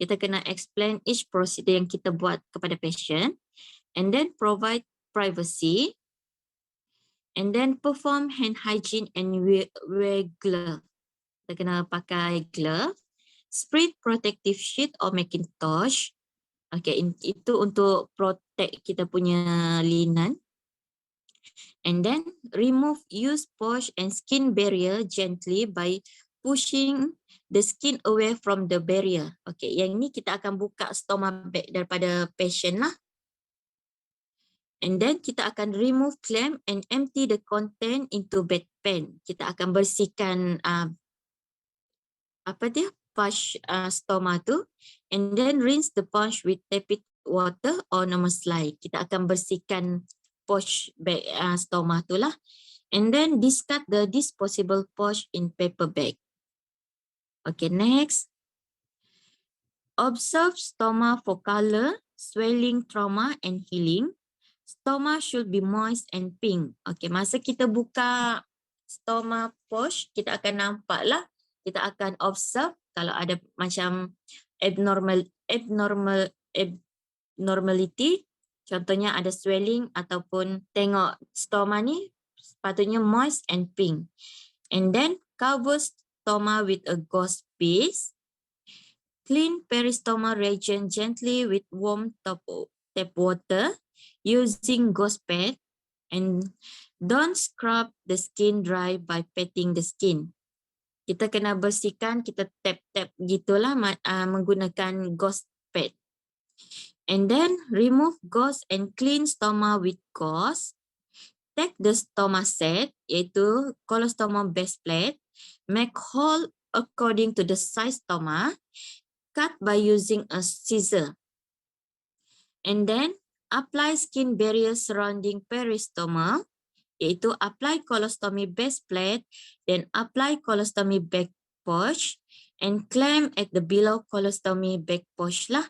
Kita kena explain each procedure yang kita buat kepada patient. And then provide privacy. And then perform hand hygiene and wear glove. Kita kena pakai glove. Spread protective sheet or Macintosh. Okay, itu untuk protect kita punya linen. And then remove used pouch and skin barrier gently by pushing the skin away from the barrier. Okay, yang ni kita akan buka stoma bag daripada patient lah. And then kita akan remove clamp and empty the content into bedpan. Kita akan bersihkan pouch stoma tu, and then rinse the pouch with tepid water or normal slide. Kita akan bersihkan pouch bag stoma tu lah, and then discard the disposable pouch in paper bag. Okay, next. Observe stoma for color, swelling, trauma and healing. Stoma should be moist and pink. Okay, masa kita buka stoma pouch, kita akan nampak lah, kita akan observe kalau ada macam abnormality, contohnya ada swelling ataupun tengok stoma ni sepatutnya moist and pink. And then cover stoma with a gauze paste. Clean peristoma region gently with warm tap water using gauze pad, and don't scrub the skin dry by patting the skin. Kita kena bersihkan, kita tap-tap gitulah menggunakan gauze pad. And then remove gauze and clean stoma with gauze. Take the stoma set, iaitu colostoma base plate. Make hole according to the size stoma. Cut by using a scissor. And then apply skin barrier surrounding peristoma, iaitu apply colostomy base plate, then apply colostomy back pouch, and clamp at the below colostomy back pouch lah.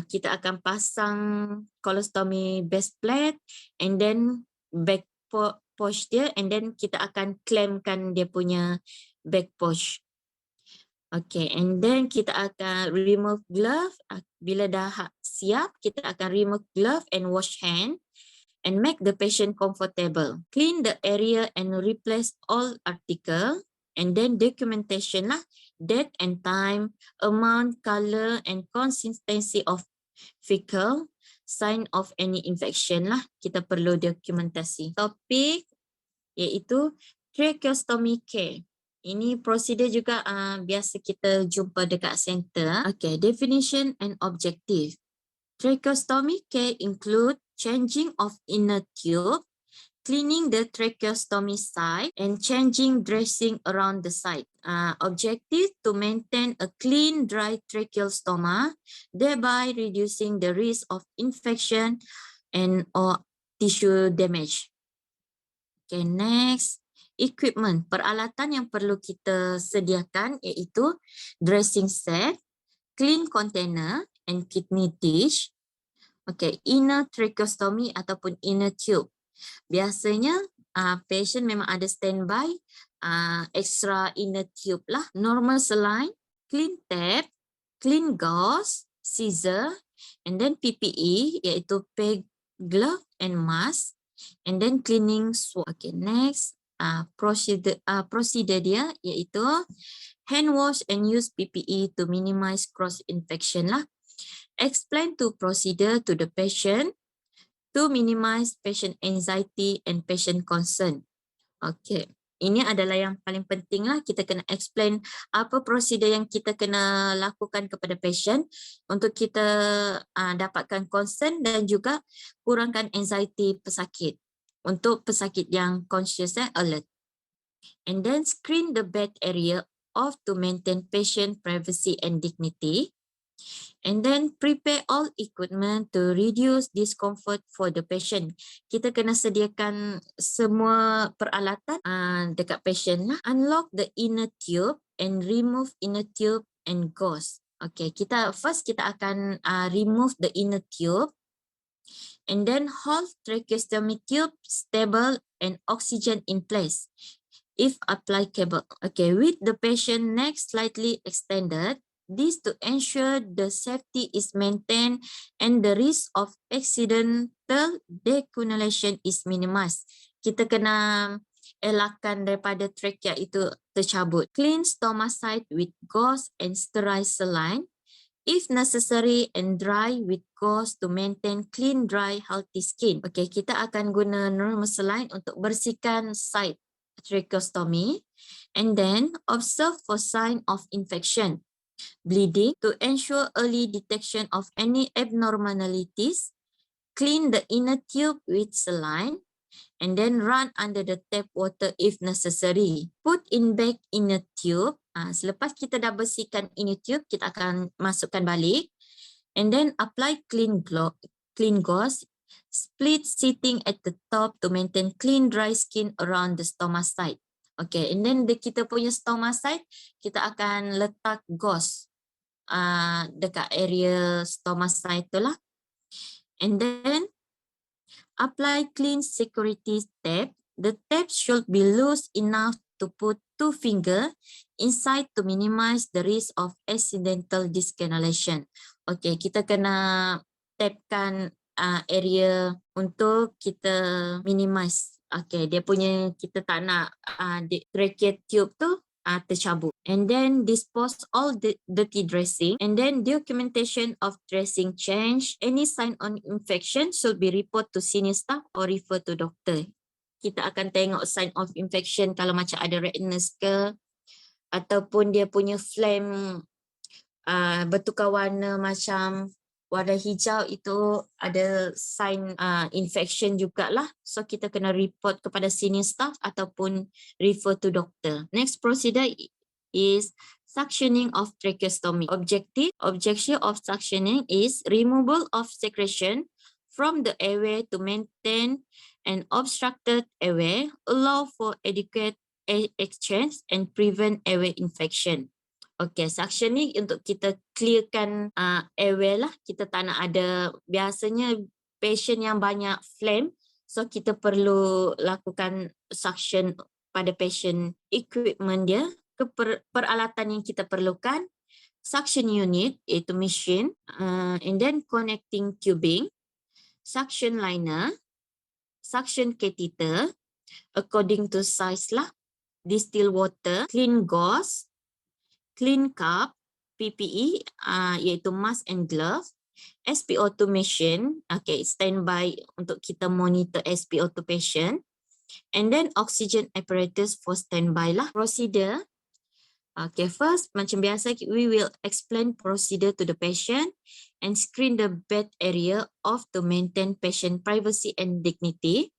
Kita akan pasang colostomy base plate, and then back pouch dia, and then kita akan clampkan dia punya back pouch. Okay, and then kita akan remove glove. Bila dah siap, kita akan remove glove and wash hand and make the patient comfortable. Clean the area and replace all article, and then documentation lah, date and time, amount, color and consistency of fecal, sign of any infection lah. Kita perlu dokumentasi. Topik iaitu tracheostomy care. Ini prosedur juga biasa kita jumpa dekat center. Okay, definition and objective. Tracheostomy care include changing of inner tube, cleaning the tracheostomy site, and changing dressing around the site. Objective to maintain a clean, dry tracheal stoma, thereby reducing the risk of infection and or tissue damage. Okay, next. Equipment, peralatan yang perlu kita sediakan iaitu dressing set, clean container and kidney dish. Okay, inner tracheostomy ataupun inner tube. Biasanya patient memang ada standby extra inner tube lah. Normal saline, clean tape, clean gauze, scissor, and then PPE iaitu peg, glove and mask, and then cleaning swab. Okay, next. Procedure dia iaitu hand wash and use PPE to minimize cross infection lah. Explain to procedure to the patient to minimize patient anxiety and patient concern. Okay, ini adalah yang paling penting lah. Kita kena explain apa prosedur yang kita kena lakukan kepada patient untuk kita dapatkan concern dan juga kurangkan anxiety pesakit. Untuk pesakit yang conscious and alert. And then screen the bed area off to maintain patient privacy and dignity. And then prepare all equipment to reduce discomfort for the patient. Kita kena sediakan semua peralatan dekat patient lah. Unlock the inner tube and remove inner tube and gauze. Okay, kita akan remove the inner tube. And then hold tracheostomy tube stable and oxygen in place if applicable. Okay, with the patient neck slightly extended, this to ensure the safety is maintained and the risk of accidental decunulation is minimized. Kita kena elakkan daripada trachea itu tercabut. Clean stomacite with gauze and sterile saline if necessary and dry with gauze to maintain clean, dry, healthy skin. Okay, kita akan guna normal saline untuk bersihkan site tracheostomy and then observe for sign of infection, bleeding to ensure early detection of any abnormalities. Clean the inner tube with saline and then run under the tap water if necessary. Put in back inner tube. Selepas kita dah bersihkan inner tube, kita akan masukkan balik. And then apply clean gauze. Split sitting at the top to maintain clean dry skin around the stomacite. Okay, and then kita punya stomacite, kita akan letak gauze dekat area stomacite tu lah. And then apply clean security tape. The tape should be loose enough to put 2 fingers inside to minimize the risk of accidental discoloration. Okay, kita kena tapekan area untuk kita minimize. Okay, dia punya kita tak nak trachea tube tu tercabut. And then dispose all the dirty dressing and then documentation of dressing change. Any sign on infection should be report to senior staff or refer to doctor. Kita akan tengok sign of infection kalau macam ada redness ke ataupun dia punya flame bertukar warna macam warna hijau, itu ada sign infection jugalah. So kita kena report kepada senior staff ataupun refer to doctor. Next procedure is suctioning of tracheostomy. Objective of suctioning is removal of secretion from the airway to maintain an obstructed airway, allow for adequate air exchange and prevent airway infection. Okay, suctioning untuk kita clearkan airway lah. Kita tak nak ada, biasanya patient yang banyak phlegm, so kita perlu lakukan suction pada patient. Equipment dia, peralatan yang kita perlukan, suction unit iaitu machine, and then connecting tubing, suction liner, suction catheter according to size lah, distilled water, clean gauze, clean cup, PPE iaitu mask and glove, SpO2 machine, okay, standby untuk kita monitor SpO2 patient, and then oxygen apparatus for standby lah. Procedure, okay, first macam biasa we will explain procedure to the patient and screen the bed area off to maintain patient privacy and dignity,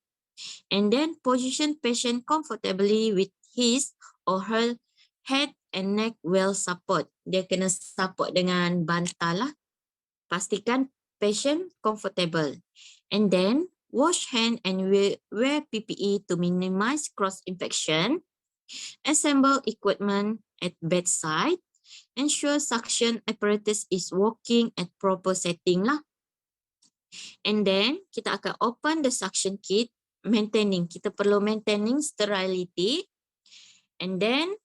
and then position patient comfortably with his or her head and neck well support. Dia kena support dengan bantal lah. Pastikan patient comfortable. And then wash hand and wear PPE to minimize cross infection. Assemble equipment at bedside. Ensure suction apparatus is working at proper setting lah. And then kita akan open the suction kit. Kita perlu maintaining sterility. And then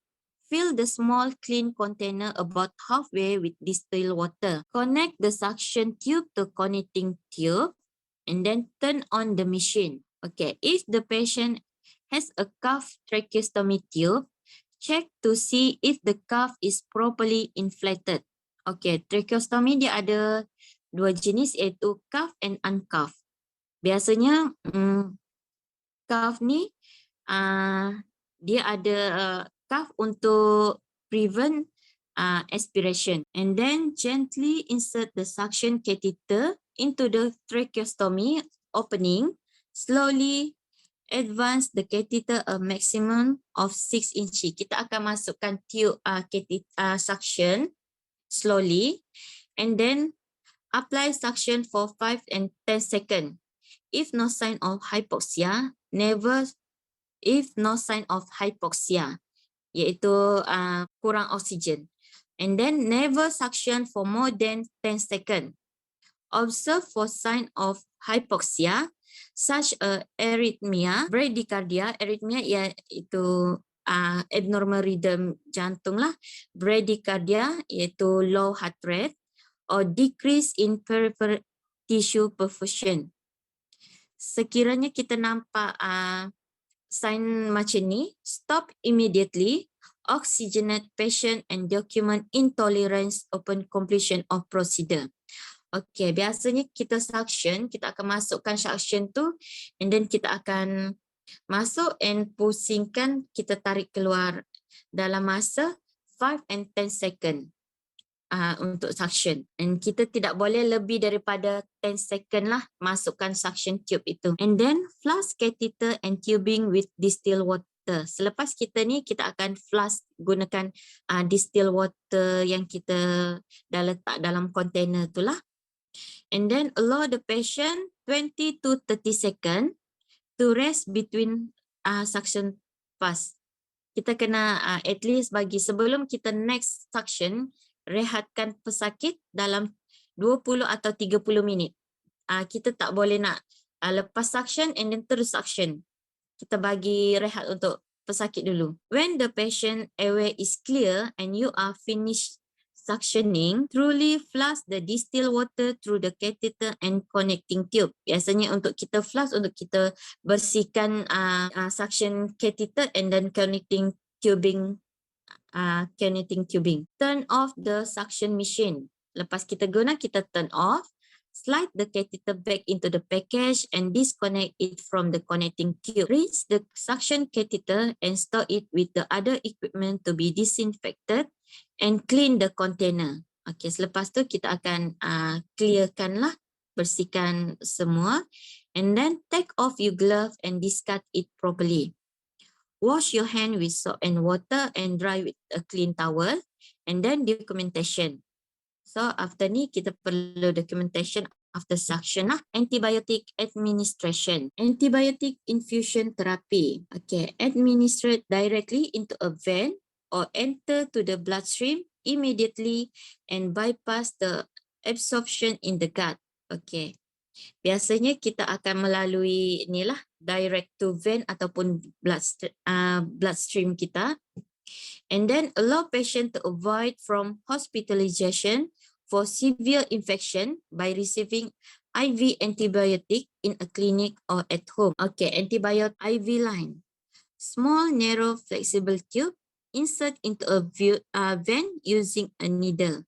fill the small clean container about halfway with distilled water. Connect the suction tube to connecting tube and then turn on the machine. Okay, if the patient has a cuff tracheostomy tube, check to see if the cuff is properly inflated. Okay, tracheostomy dia ada 2 jenis iaitu cuff and uncuff. Biasanya cuff ni dia ada cuff untuk prevent aspiration, and then gently insert the suction catheter into the tracheostomy opening. Slowly advance the catheter a maximum of 6 inches. Kita akan masukkan tube suction slowly and then apply suction for 5 and 10 seconds. If no sign of hypoxia, iaitu kurang oksigen. And then never suction for more than 10 seconds. Observe for sign of hypoxia such as arrhythmia, bradycardia. Arrhythmia iaitu abnormal rhythm jantung lah. Bradycardia iaitu low heart rate or decrease in peripheral tissue perfusion. Sekiranya kita nampak sign macam ni, stop immediately, oxygenate patient and document intolerance upon completion of procedure. Okay, biasanya kita suction, kita akan masukkan suction tu and then kita akan masuk and pusingkan, kita tarik keluar dalam masa 5 and 10 second untuk suction. And kita tidak boleh lebih daripada 10 second lah masukkan suction tube itu. And then flush catheter and tubing with distilled water. Selepas kita ni, kita akan flush gunakan distilled water yang kita dah letak dalam container tu lah. And then allow the patient 20 to 30 second to rest between suction pass. Kita kena at least bagi sebelum kita next suction, rehatkan pesakit dalam 20 atau 30 minit. Kita tak boleh nak lepas suction and then terus suction. Kita bagi rehat untuk pesakit dulu. When the patient airway is clear and you are finished suctioning, truly flush the distilled water through the catheter and connecting tube. Biasanya untuk kita flush, untuk kita bersihkan suction catheter and then connecting tubing. Turn off the suction machine. Lepas kita guna, kita turn off. Slide the catheter back into the package and disconnect it from the connecting tube. Rinse the suction catheter and store it with the other equipment to be disinfected and clean the container. Okay, selepas tu kita akan clearkan lah, bersihkan semua. And then take off your glove and discard it properly. Wash your hand with soap and water and dry with a clean towel. And then documentation. So after ni kita perlu documentation after suction lah. Antibiotic administration. Antibiotic infusion therapy. Okay, administered directly into a vein or enter to the bloodstream immediately and bypass the absorption in the gut. Okay. Biasanya kita akan melalui inilah direct to vein ataupun bloodstream kita. And then allow patient to avoid from hospitalization for severe infection by receiving IV antibiotic in a clinic or at home. Okay, antibiotic IV line. Small, narrow, flexible tube insert into a vein using a needle.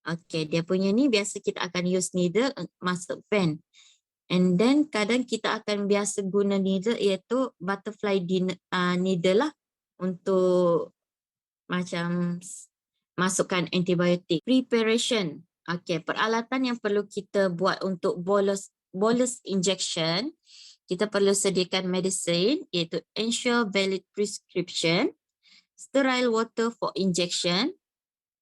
Okay, dia punya ni biasa kita akan use needle masuk vein. And then kadang kita akan biasa guna needle iaitu butterfly needle lah untuk macam masukkan antibiotik. Preparation. Okay, peralatan yang perlu kita buat untuk bolus injection, kita perlu sediakan medicine iaitu ensure valid prescription, sterile water for injection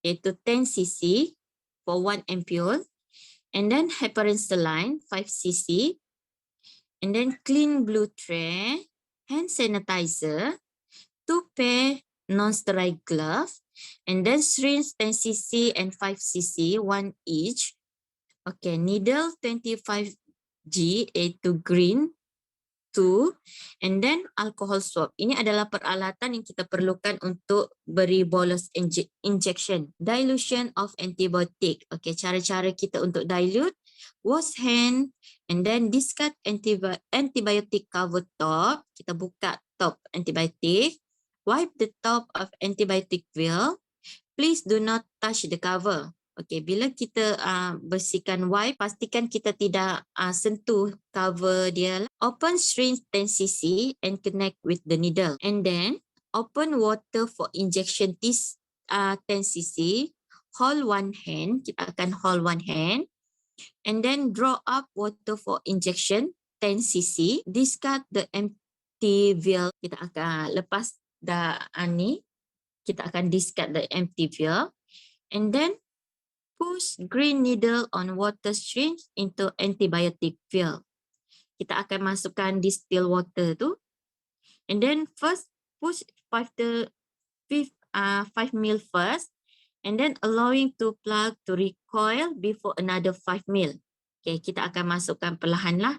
iaitu 10 cc for 1 ampule, and then heparin saline 5 cc, and then clean blue tray, hand sanitizer, 2 pair non-sterile glove, and then syringe 10 cc and 5 cc, 1 each. Okay, needle 25G, A2 green, 2, and then alcohol swab. Ini adalah peralatan yang kita perlukan untuk beri bolus injection. Dilution of antibiotic. Okay, cara-cara kita untuk dilute. Wash hand and then discard antibiotic cover top. Kita buka top antibiotic. Wipe the top of antibiotic vial. Please do not touch the cover. Okay, bila kita bersihkan wipe, pastikan kita tidak sentuh cover dia. Open syringe 10 cc and connect with the needle. And then open water for injection 10 cc. Hold one hand. Kita akan hold one hand. And then draw up water for injection 10 cc. Discard the empty vial. Kita akan lepas dah ni, kita akan discard the empty vial. And then push green needle on water syringe into antibiotic vial. Kita akan masukkan distilled water tu. And then first push 5 ml first. And then allowing to plug to recoil before another 5 ml. Okay, kita akan masukkan perlahan lah.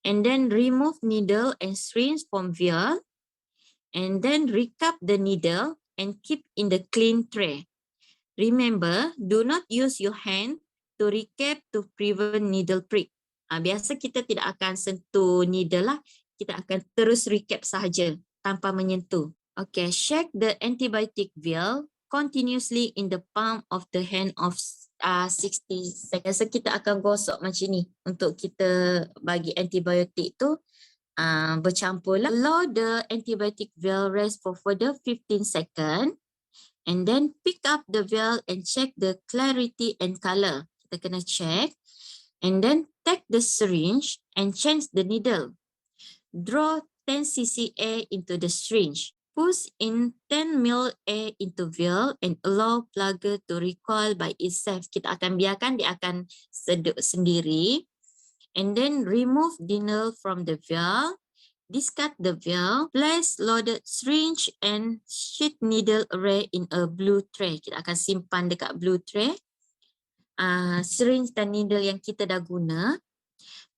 And then remove needle and syringe from vial. And then recap the needle and keep in the clean tray. Remember, do not use your hand to recap to prevent needle prick. Biasa kita tidak akan sentuh needle lah. kita akan terus recap sahaja tanpa menyentuh. Okay, shake the antibiotic vial continuously in the palm of the hand of 60 seconds. So kita akan gosok macam ni untuk kita bagi antibiotik tu bercampur lah. Allow the antibiotic vial rest for further 15 seconds. And then pick up the vial and check the clarity and color. Kita kena check. And then take the syringe and change the needle. Draw 10 cc air into the syringe. Push in 10 ml air into vial and allow plugger to recoil by itself. Kita akan biarkan dia akan sedut sendiri. And then remove the needle from the vial. Discard the vial, place loaded syringe and sheet needle array in a blue tray. Kita akan simpan dekat blue tray. Syringe dan needle yang kita dah guna.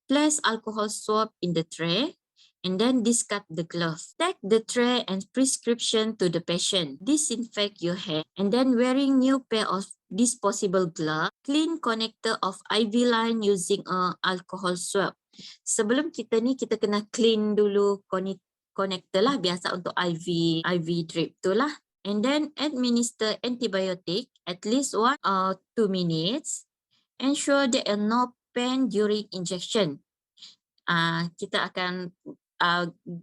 Place alcohol swab in the tray and then discard the glove. Take the tray and prescription to the patient. Disinfect your hand and then wearing new pair of disposable gloves. Clean connector of IV line using a alcohol swab. Sebelum kita kena clean dulu connector lah, biasa untuk IV drip tu lah. And then administer antibiotic at least 1 or 2 minutes. Ensure there are no pain during injection. Kita akan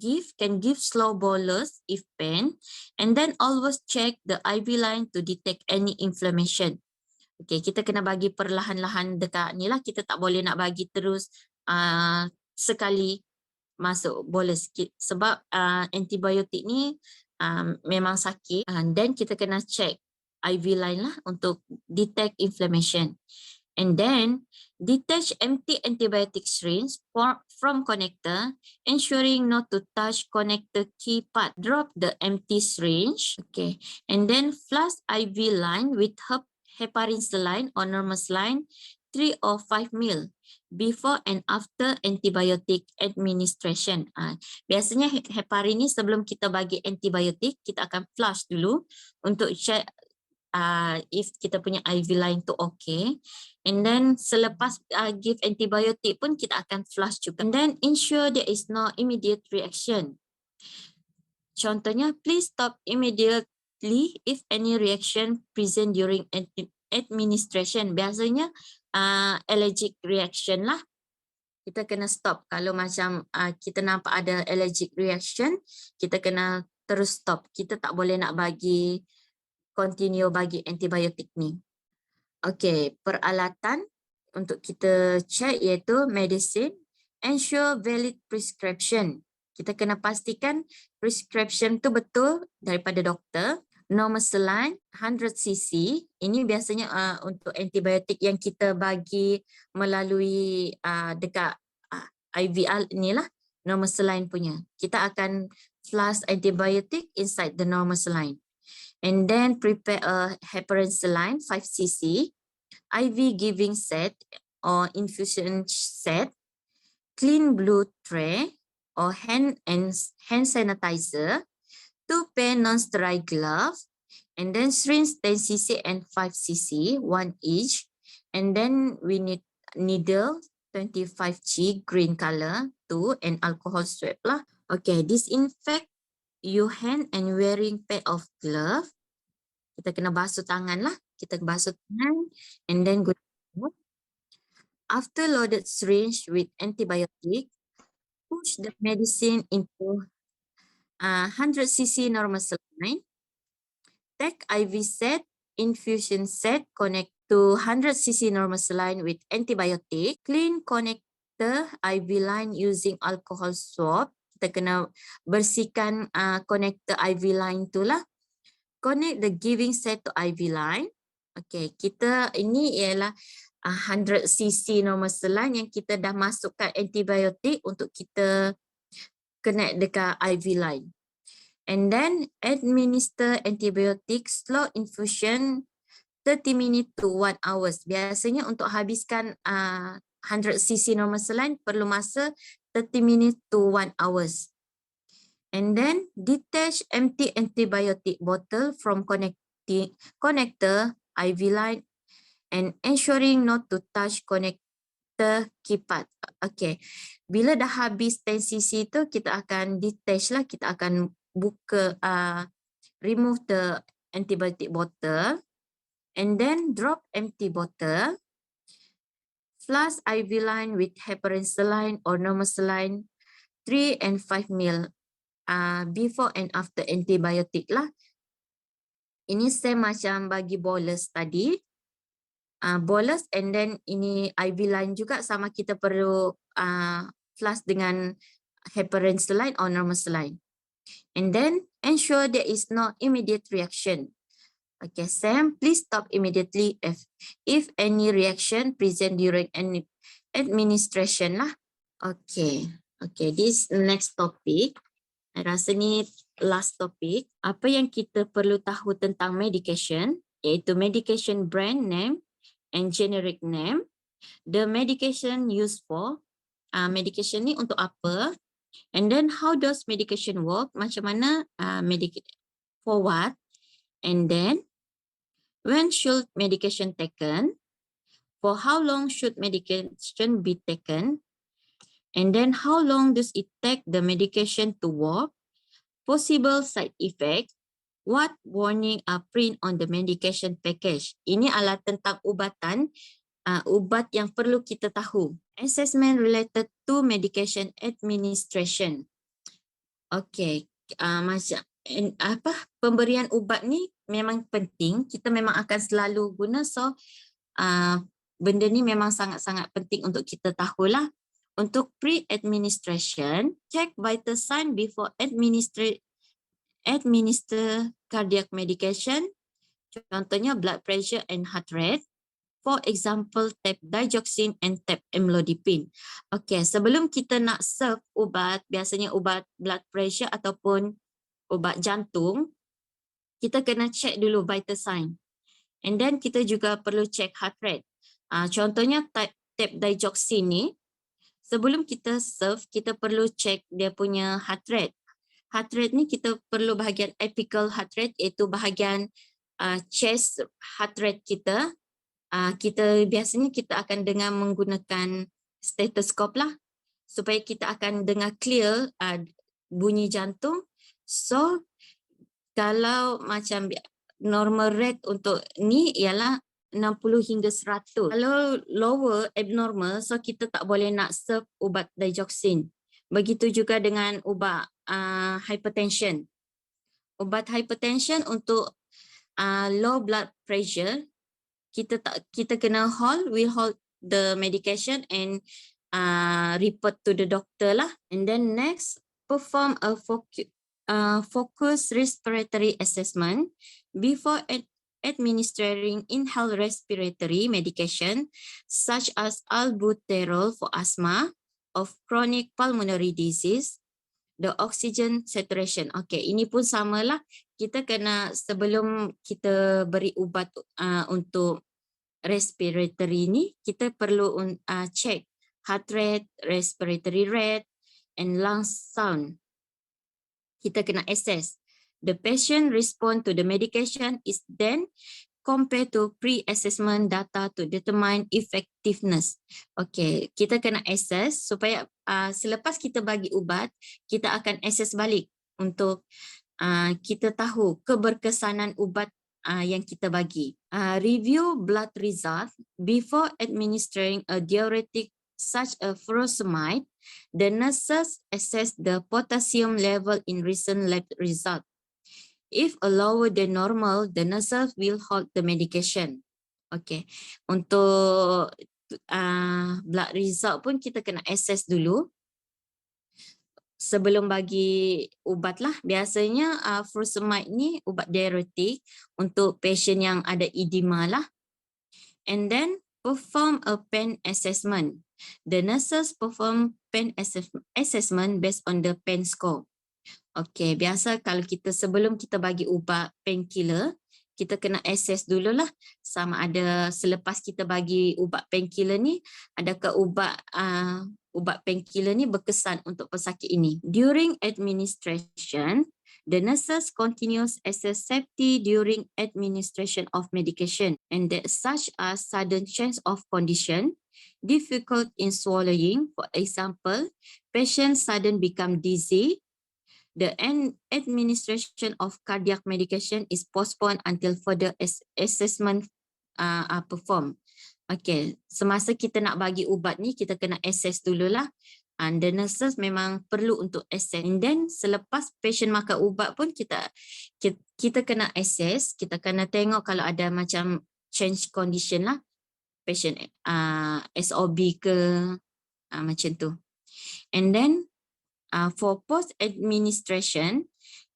give slow bolus if pain, and then always check the IV line to detect any inflammation. Okay, kita kena bagi perlahan-lahan dekat ni lah. Kita tak boleh nak bagi terus sekali masuk bolus sebab antibiotik ni memang sakit. Then kita kena check IV line lah untuk detect inflammation. And then detach empty antibiotic syringe from connector, ensuring not to touch connector key part. Drop the empty syringe. Okay, and then flush IV line with heparin saline or normal saline 3 or 5 ml before and after antibiotic administration. Biasanya heparin ni sebelum kita bagi antibiotik, kita akan flush dulu untuk check if kita punya IV line tu okay. And then selepas give antibiotik pun kita akan flush juga. And then ensure there is no immediate reaction. Contohnya, please stop immediately if any reaction present during administration. Biasanya allergic reaction lah. Kita kena stop. Kalau macam kita nampak ada allergic reaction, kita kena terus stop. Kita tak boleh nak continue bagi antibiotik ni. Okay, peralatan untuk kita check iaitu medicine. Ensure valid prescription. Kita kena pastikan prescription tu betul daripada doktor. Normal saline 100 cc. Ini biasanya untuk antibiotik yang kita bagi melalui dekat IVL ni lah. Normal saline punya. Kita akan flush antibiotik inside the normal saline. And then prepare a heparin saline 5 cc. IV giving set or infusion set. Clean blue tray or hand sanitizer. 2 pair non-sterile gloves, and then syringe 10 cc and 5 cc, 1 each. And then we need needle 25G green color, 2, and alcohol swab lah. Okay, disinfect your hand and wearing pair of glove. Kita kena basuh tangan lah. Kita basuh tangan and then go. After loaded syringe with antibiotic, push the medicine into 100 cc normal saline. Take IV set, infusion set, connect to 100 cc normal saline with antibiotic. Clean connector IV line using alcohol swab. Kita kena bersihkan connector IV line tu lah. Connect the giving set to IV line. Okay, kita ini ialah 100 cc normal saline yang kita dah masukkan antibiotik untuk kita connect dekat IV line. And then administer antibiotic slow infusion 30 minutes to 1 hours. Biasanya untuk habiskan 100 cc normal saline perlu masa 30 minutes to 1 hours. And then detach empty antibiotic bottle from connector IV line and ensuring not to touch terkipat. Okey. Bila dah habis 10cc tu kita akan detach lah, kita akan buka remove the antibiotic bottle and then drop empty bottle. Flush IV line with heparin saline or normal saline 3 and 5 ml before and after antibiotic lah. Ini same macam bagi bolus tadi. Bolus and then ini IV line juga sama, kita perlu flush dengan heparin saline or normal saline. And then ensure there is no immediate reaction. Okay, Sam, please stop immediately if any reaction present during any administration lah. Okay, this next topic. Saya rasa ni last topic. Apa yang kita perlu tahu tentang medication, iaitu medication brand name and generic name. The medication used for, medication ni untuk apa, and then how does medication work, macam mana for what, and then when should medication taken, for how long should medication be taken, and then how long does it take the medication to work, possible side effect, what warning are print on the medication package. Ini adalah tentang ubatan, ubat yang perlu kita tahu. Assessment related to medication administration. Okay, macam pemberian ubat ni memang penting, kita memang akan selalu guna, so benda ni memang sangat-sangat penting untuk kita tahulah. Untuk pre-administration, check vital sign before administer cardiac medication, contohnya blood pressure and heart rate. For example, tap digoxin and tap amlodipine. Okay, sebelum kita nak serve ubat, biasanya ubat blood pressure ataupun ubat jantung, kita kena check dulu vital sign. And then kita juga perlu check heart rate. Contohnya tap digoxin ni, sebelum kita serve, kita perlu check dia punya heart rate. Heart rate ni kita perlu bahagian apical heart rate, iaitu bahagian chest heart rate kita. Biasanya kita akan dengar menggunakan stetoskop lah, supaya kita akan dengar clear bunyi jantung. So kalau macam normal rate untuk ni ialah 60 hingga 100. Kalau lower abnormal, so kita tak boleh nak serve ubat digoxin. Begitu juga dengan ubat hypertension. Ubat hypertension untuk low blood pressure, kita kena hold the medication and report to the doctor lah. And then next, perform a focused respiratory assessment before administering inhaled respiratory medication such as albuterol for asthma of chronic pulmonary disease, the oxygen saturation. Okay, ini pun samalah. Kita kena, sebelum kita beri ubat untuk respiratory ni, kita perlu check heart rate, respiratory rate, and lung sound. Kita kena assess. The patient respond to the medication is then compared to pre-assessment data to determine effectiveness. Okay, kita kena assess supaya selepas kita bagi ubat, kita akan assess balik untuk kita tahu keberkesanan ubat yang kita bagi. Review blood result before administering a diuretic such as furosemide. The nurses assess the potassium level in recent lab result. If a lower than normal, the nurses will halt the medication. Okay, untuk blood result pun kita kena assess dulu sebelum bagi ubat lah. Biasanya furosemide ni ubat diuretik untuk pasien yang ada edema lah. And then perform a pain assessment. The nurses perform pain assessment based on the pain score. Okay, biasa kalau kita sebelum kita bagi ubat painkiller, kita kena assess dululah sama ada selepas kita bagi ubat painkiller ni, adakah ubat painkiller ni berkesan untuk pesakit ini. During administration, The nurses continues assess safety during administration of medication, and that such as sudden change of condition, difficult in swallowing, for example, patient sudden become dizzy, the administration of cardiac medication is postponed until further assessment are performed. Okay, semasa kita nak bagi ubat ni, kita kena assess dululah. And the nurses memang perlu untuk assess. And then selepas patient makan ubat pun kita kena assess, kita kena tengok kalau ada macam change condition lah. Patient SOB ke macam tu. And then for post administration,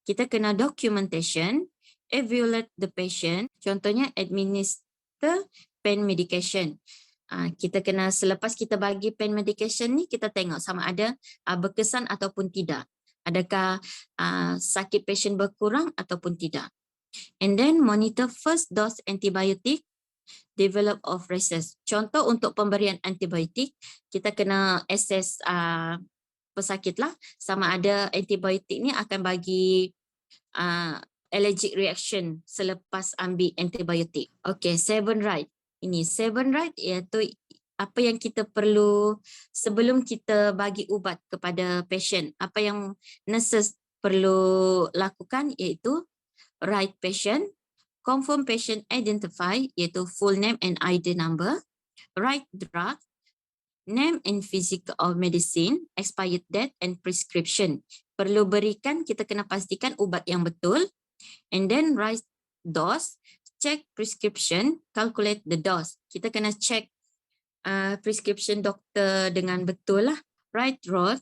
kita kena documentation, evaluate the patient. Contohnya administer pain medication. Kita kena selepas kita bagi pain medication ni, kita tengok sama ada berkesan ataupun tidak. Adakah sakit patient berkurang ataupun tidak. And then monitor first dose antibiotic, develop of resist. Contoh untuk pemberian antibiotik, kita kena assess pesakit lah sama ada antibiotik ni akan bagi allergic reaction selepas ambil antibiotik. Okay, 7 right. Ini 7 right iaitu apa yang kita perlu sebelum kita bagi ubat kepada patient. Apa yang nurses perlu lakukan iaitu write patient, confirm patient identify iaitu full name and ID number, write drug, name and physical of medicine, expired date and prescription. Perlu berikan, kita kena pastikan ubat yang betul. And then write dose, check prescription, calculate the dose. Kita kena check prescription doktor dengan betul lah. Write road,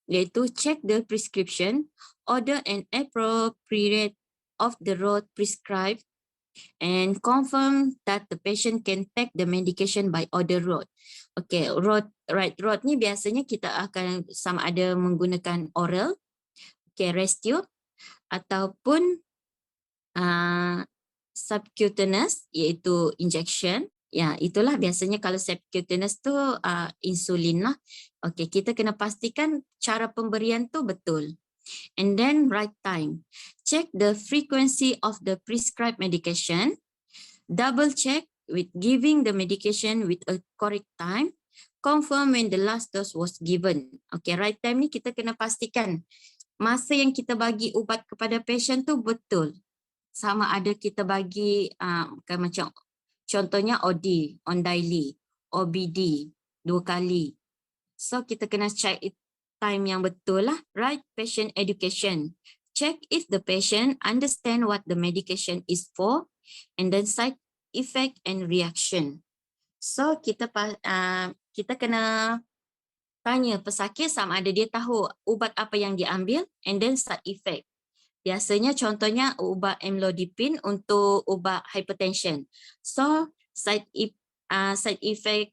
iaitu check the prescription, order an appropriate of the road prescribed, and confirm that the patient can take the medication by order road. Okay, right road ni biasanya kita akan sama ada menggunakan oral, okay, rescue, ataupun subcutaneous iaitu injection. Ya, itulah biasanya kalau subcutaneous tu insulin lah. Okay, kita kena pastikan cara pemberian tu betul. And then right time. Check the frequency of the prescribed medication. Double check with giving the medication with a correct time. Confirm when the last dose was given. Okay, right time ni kita kena pastikan masa yang kita bagi ubat kepada patient tu betul. Sama ada kita bagi macam contohnya OD, on daily, OBD 2 kali. So kita kena check time yang betul lah. Right patient education. Check if the patient understand what the medication is for, and then side effect and reaction. So kita kena tanya pesakit sama ada dia tahu ubat apa yang dia ambil, and then side effect. Biasanya contohnya ubat amlodipine untuk ubat hypertension. So side effect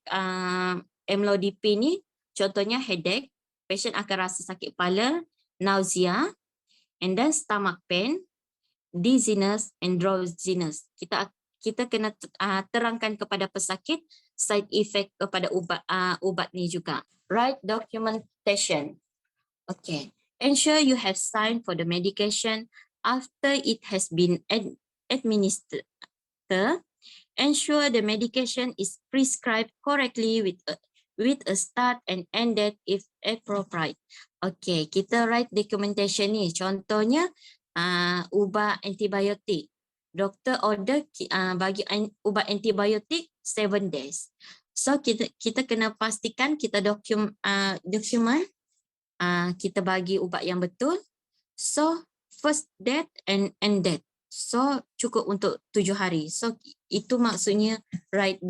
amlodipine ni contohnya headache, patient akan rasa sakit kepala, nausea, and then stomach pain, dizziness and drowsiness. Kita kena terangkan kepada pesakit side effect kepada ubat ni juga. Right documentation. Okay. Ensure you have signed for the medication after it has been administered. Ensure the medication is prescribed correctly with a start and end date if appropriate. Okay, kita write documentation ni. Contohnya ubat antibiotik. Doktor order bagi ubat antibiotik 7 days. So kita kena pastikan kita dokumen kita bagi ubat yang betul. So first date and end date. So cukup untuk 7 hari. So itu maksudnya right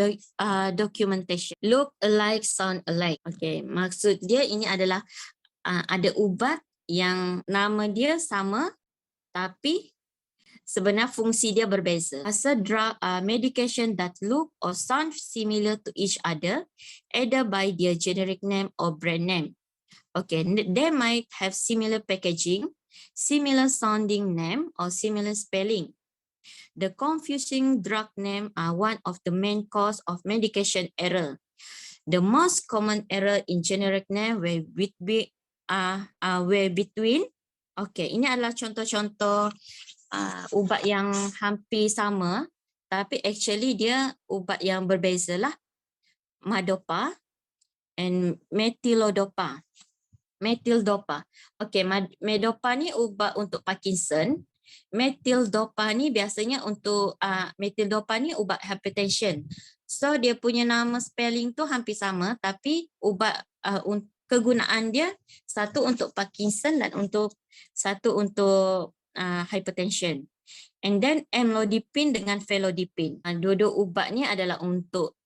documentation. Look alike, sound alike. Okay, maksud dia ini adalah ada ubat yang nama dia sama tapi sebenarnya fungsi dia berbeza. As a drug, medication that look or sound similar to each other, either by their generic name or brand name. Okay, they might have similar packaging, similar sounding name, or similar spelling. The confusing drug name are one of the main cause of medication error. The most common error in generic name were between Okey, ini adalah contoh-contoh ubat yang hampir sama, tapi actually dia ubat yang berbeza lah. Madopa and metildopa. Metildopa. Okey, Medopa ni ubat untuk Parkinson. Metildopa ni biasanya untuk metildopa ni ubat hypertension. So dia punya nama spelling tu hampir sama, tapi ubat kegunaan dia satu untuk Parkinson dan satu untuk hypertension. And then amlodipine dengan felodipine. Dua-dua ubat ni adalah untuk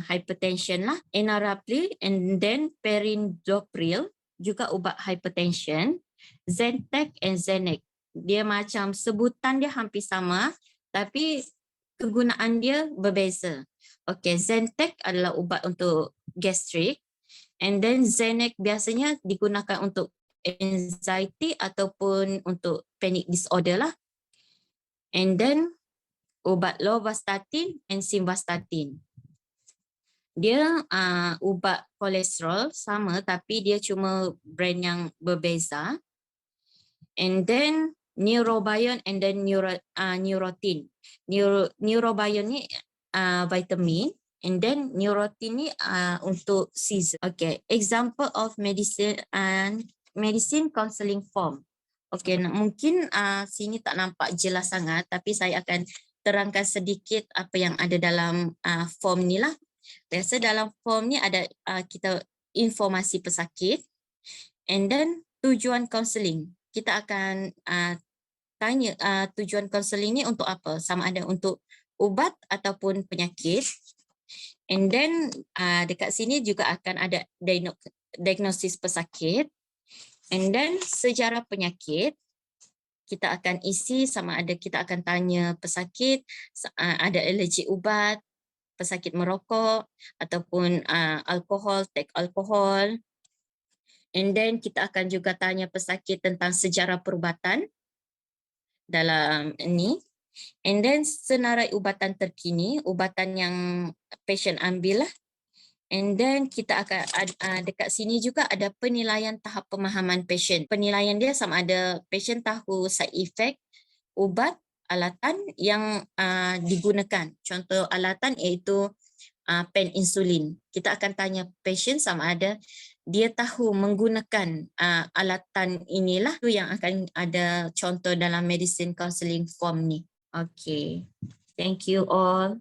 hypertension lah. Enalapril and then perindopril juga ubat hypertension. Zantac and Xanax. Dia macam sebutan dia hampir sama tapi kegunaan dia berbeza. Okey, Zantac adalah ubat untuk gastrik and then Xanax biasanya digunakan untuk anxiety ataupun untuk panic disorder lah. And then ubat lovastatin and simvastatin. Dia ubat kolesterol sama tapi dia cuma brand yang berbeza. And then Neurobion and then Neurotin. Neurobion ni vitamin and then Neurotin ni untuk seizure. Okay, example of medicine counseling form. Okay, mungkin sini tak nampak jelas sangat tapi saya akan terangkan sedikit apa yang ada dalam form ni lah. Biasa dalam form ni ada kita informasi pesakit and then tujuan kaunseling. Kita akan tanya tujuan kaunseling ni untuk apa? Sama ada untuk ubat ataupun penyakit. And then dekat sini juga akan ada diagnosis pesakit. And then sejarah penyakit. Kita akan isi sama ada kita akan tanya pesakit, ada alergi ubat, pesakit merokok ataupun alkohol, take alkohol. And then kita akan juga tanya pesakit tentang sejarah perubatan dalam ni. And then senarai ubatan terkini, ubatan yang pasien ambil lah. And then kita akan dekat sini juga ada penilaian tahap pemahaman pasien. Penilaian dia sama ada pasien tahu side effect ubat, alatan yang digunakan. Contoh alatan iaitu pen insulin. Kita akan tanya pasien sama ada dia tahu menggunakan alatan inilah. Itu yang akan ada contoh dalam medicine counseling form ni. Okay. Thank you all.